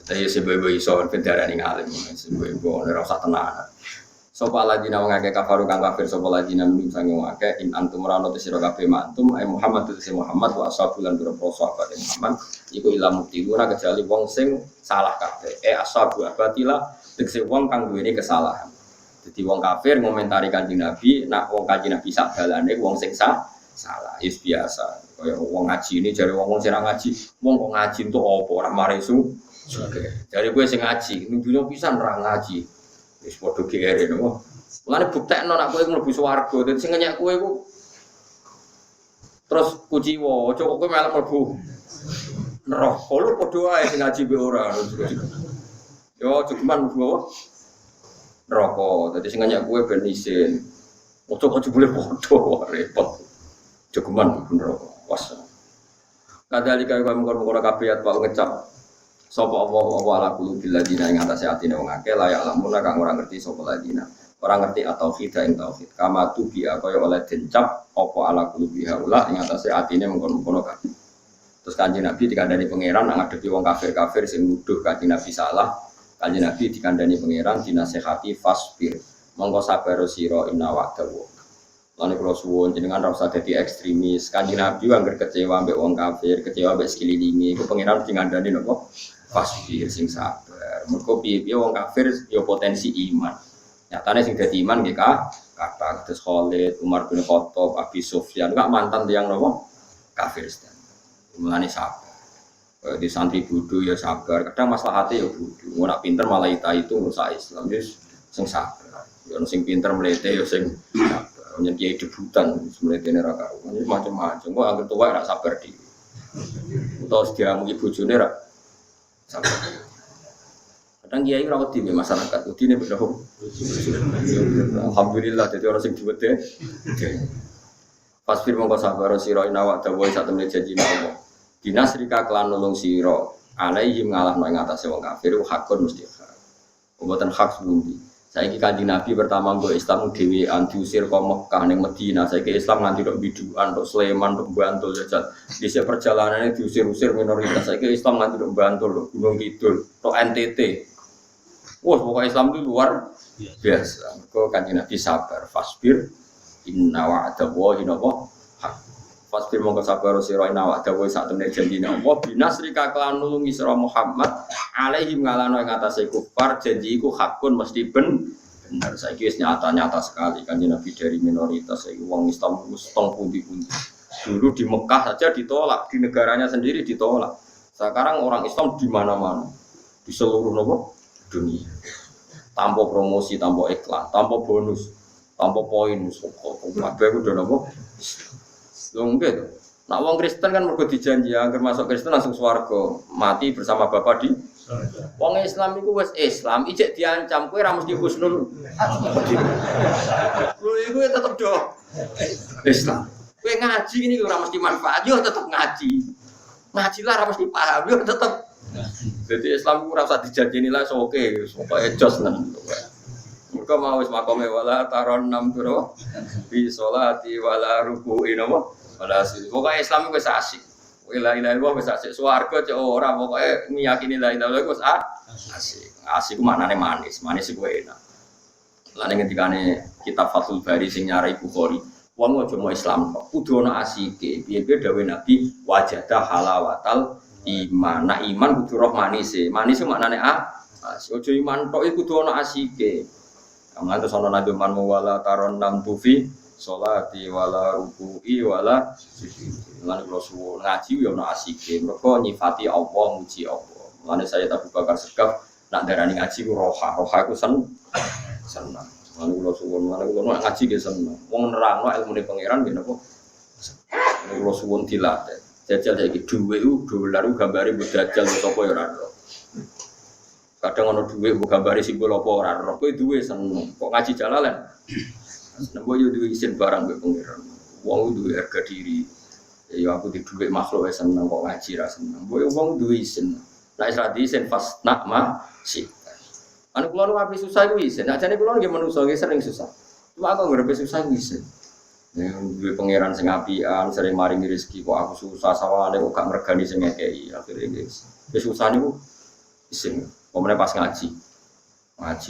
Dadi sebab iso pendarane ngalim, sebab ora usah tenan. Sopo ladina wong akeh kafaru kang kafir sopo ladina minum sange wong akeh in antum rano te sira kabeh mantum ay Muhammad te Muhammad wa ashabul lan pira sahabat Muhammad iku ilmu tiluna kecuali wong sing salah kabeh ashabu abatila tegese wong kang duweni kesalahan. Jadi wong kafir ngomentari Kanjeng Nabi nak wong Kanjeng Nabi sak dalane wong sing salah is biasa kaya wong ngaji ini jare wong sing ngaji wong kok ngaji entuk apa ora maresu jare kowe sing ngaji ning dunya pisan ora ngaji. Wis padha kere nopo. Mulane buktekno nek kowe mlebu swarga, dadi sing ngenyek kowe iku terus kuciwa, aja kok kowe melok mlebu neraka. Lho padha wae sing ngaji be ora. Yo cukuman mlebu neraka. Dadi sing ngenyek kowe ben isin. Aja boleh padha repot. Cukuman mlebu neraka. Was. Kadalika kaya mengkon-mengkon kabeh at wae ngecap sapa Allah ala qulubil ladina ing atase atine wong akeh layak lamun kang ora ngerti sapa ladina ora ngerti tauhid ing tauhid kama tubi kaya oleh dencap apa ala qulubi haula ing atase atine mengkono-kono kabeh. Terus Kanjeng Nabi dikandani pangeran nang ngadepi wong kafir-kafir sing nuduh Kanjeng Nabi salah. Kanjeng Nabi dikandani pangeran dinasehati fasbir monggo sabar sira inna wa'dahu. Lan kula suwun jenengan ora usah dadi ekstremis. Kanjeng Nabi angger kecewa mbek wong kafir, kecewa mbek sekelilinge, iku pangeran dikandani napa? Fasbir sing sabar. Mergo piye-piye wong kafir ya potensi iman. Nyatane sing dadi iman nggih kathah terus Khalid, Umar bin Khattab, Abi Sufyan, enggak mantan tiyang napa? Kafir sedang. Mulane sabar. Di santri bodho ya sabar. Kadang maslahate ya bodho. Ora pinter malah itu rusak Islam. Wis sing sabar. Ya sing pinter mlete ya sing sabar. Kemudian kiai debutan sebenarnya dia neraka. Ini macam-macam. Kok angker tua nak sabar di. Atau sediramu ibu bojone rak sabar. Kadang kiai rawat di masyarakat. Udine beda hukum. Alhamdulillah jadi orang sing diwede. Fasfir mongko sabar sira inawak dawuh sak temene janjine Allah. Dinasrika kelan nulung sira alaihim ngalahno ing atase wong kafir hakun mesti hak. Mboten hak sebundi. Saiki Kanjeng Nabi pertama nggo Islam dhewean diusir ka Mekah ning Madinah. Saiki Islam nganti tok bidukan, tok Sleman, tok Bantul jajal. Dhisik perjalanane diusir-usir minoritas. Saiki Islam nganti tok Bantul, tok Gunung Kidul, tok NTT. Wah, pokoknya Islam itu luar biasa. Kok Kanjeng Nabi sabar, fasbir inna wa'dallahi haq. Fasbir mongko sabar sira inna wa'dallahi sak temene janjine Allah binasrika kelan nulungi sira Muhammad alaihim ngalano ing atase kufar janji iku hakun mesti bener. Saiki wis nyata-nyata sekali Kanjeng Nabi dari minoritas saiki wong Islam wis tong pundi-pundi. Dulu di Mekah saja ditolak, di negaranya sendiri ditolak. Sekarang orang Islam di mana-mana. Di seluruh dunia. Tanpa promosi, tanpa iklan, tanpa bonus, tanpa poin, kabeh udah nopo. Lungguh tuh. Nak wong Kristen kan mergo dijanji agar masuk Kristen langsung swarga, mati bersama Bapa di wong Islam iku wis Islam, ijek diancam kowe ora mesti husnul. Lho iku tetep do Islam. Kowe ngaji ini ora mesti manfaat, yo tetep ngaji. Ngaji lah ora mesti paham, yo tetep. Jadi Islam ku ora usah dijanjeni lah oke, supaya jos nang. Mergo mau wis makome wala taron nam turu bi sholati wala ruku'i napa? Wala sujud. Pokoke Islam wis asik. La ilaha illallah wis asik. Swarga cek ora pokoke meyakini la ilaha illallah wis asik. Asik ku maknane manis, manis iku enak. Lan ngendikane kitab Fathul Bari sing nyarai Bukhari, wong aja mau Islam kok kudu ana asike. Piye-piye dawuh Nabi wajada halawatal iman. Nah iman kudu roh manise. Manis ku maknane asik. Aja iman tok iku kudu ana asike. Kamu terus ana nabi man wala taron nam tufi sholati wala ruku'i wala sujud. Lan kula suwun ngaji yo ana asike. Mergo nyifati Allah, muji Allah. Lan saya Abu Bakar Segaf nak darani ngaji ku roha ku seneng. Lan kula suwun kula ngaji ge seneng. Wong nerangno ilmune pangeran nggih napa. Kula suwun dilatih. Jajal saiki dhuwit ku dolar ku gambare mbok dajal sapa ya ora. Kadang ana dhuwit mbok gambare simbol apa ora ora. Kowe duwe seneng. Kok ngaji jalalan? Nembok yo duwe isin barang mbek pangeran. Wong duwe harga diri. Ya aku di dhuwit makhluk wis seneng kok ngaji ra seneng. Mbok wong duwe isin. Nek ora diisin pas nak ma sik. Anu kula nu ape susah iku isin. Nek jane kula nggih manusa nggih sering susah. Cuma aku ngrepe susah isin. Nek duwe pangeran sing apian, sering maringi rezeki kok aku susah sawane kok gak ngregani sing ngekeki. Akhire wis susah niku isin. Pemene pas ngaji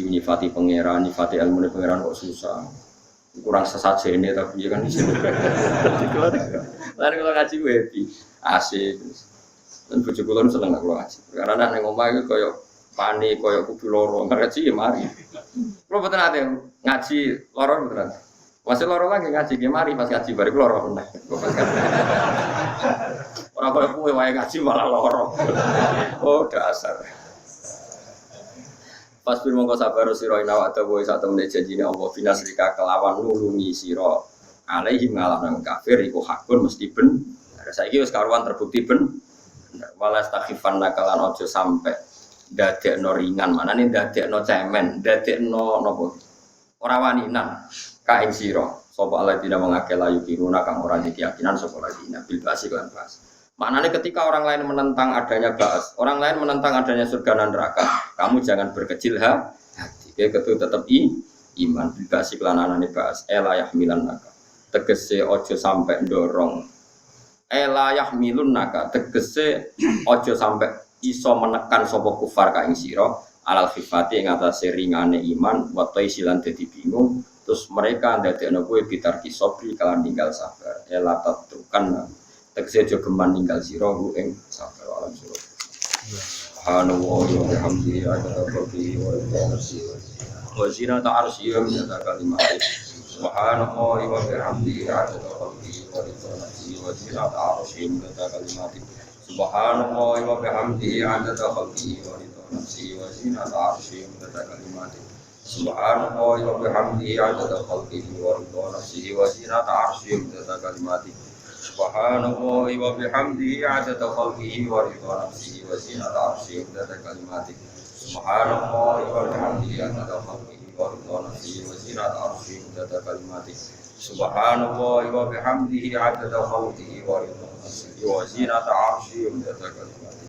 nyifati pangeran, nyifati ilmu pangeran kok susah. Kurang sesajene tapi ya kan di sini. Lan kalau ngaji gue happy, asik. Dan bojo kula seneng nek kula ngaji. Karena nek omah iku koyo panik, koyo kudu loro, ngaji ya mari. Kula mboten ate ngaji loro mboten. Masih loro lagi ngaji ge mari pas ngaji bari kula loro meneh. Ora koyo kowe wae ngaji malah loro. Oh dasar. Pas firman kau sabar siro ina waktu boy saat temui janjine Allah binasrika kelawan nulungi siro alaihim ngalah nang kafir iku hakun mesti ben. Saiki wis karuan terbukti ben. Walas takhifan nakalan ojo sampai dadekno ringan manane dadekno cemen, dadekno napa? Ora wani nang ka ing siro. Sapa alladzina mangake layu kiruna kang ora keyakinan sapa alladzina bil basi lan bas. Maknanya ketika orang lain menentang adanya ba'as, orang lain menentang adanya surga dan neraka, kamu jangan berkecil hati. Kayak gitu tetap iman. Dikasih kelananane ba'as. Ela yahmilan naka. Tegese ojo sampai dorong. Ela yahmilun naka. Tegese ojo sampai iso menekan sopo kufar kaing siro. Alal khifati yang atas ringane iman. Watoi silan dadi bingung. Terus mereka ndadekno kowe bitar kisobri kalan tinggal sabar. Ela tatrukan tegese aja geman ninggal sira ku ing sabar alam sira. Subhanallah wa bihamdihi adada qalbi wa nafsi wa zinata arsyi wa minata kalimati. Subhanallah wa bihamdihi adada qalbi wa nafsi wa zinata arsyi wa minata kalimati. Subhanallah wa bihamdihi adada qalbi wa nafsi wa zinata arsyi wa minata kalimati. Subhanallah wa bihamdihi adada khalqihi wa ridha nafsihi wa zinata arsyihi wa midada kalimatihi. Subhanallah wa bihamdihi adada khalqihi wa ridha nafsihi wa zinata arsyihi wa midada kalimatihi. Subhanallah wa bihamdihi adada khalqihi wa ridha nafsihi wa zinata arsyihi wa midada kalimatihi. Subhanallah wa bihamdihi adada khalqihi wa ridha nafsihi wa zinata arsyihi wa midada kalimatihi.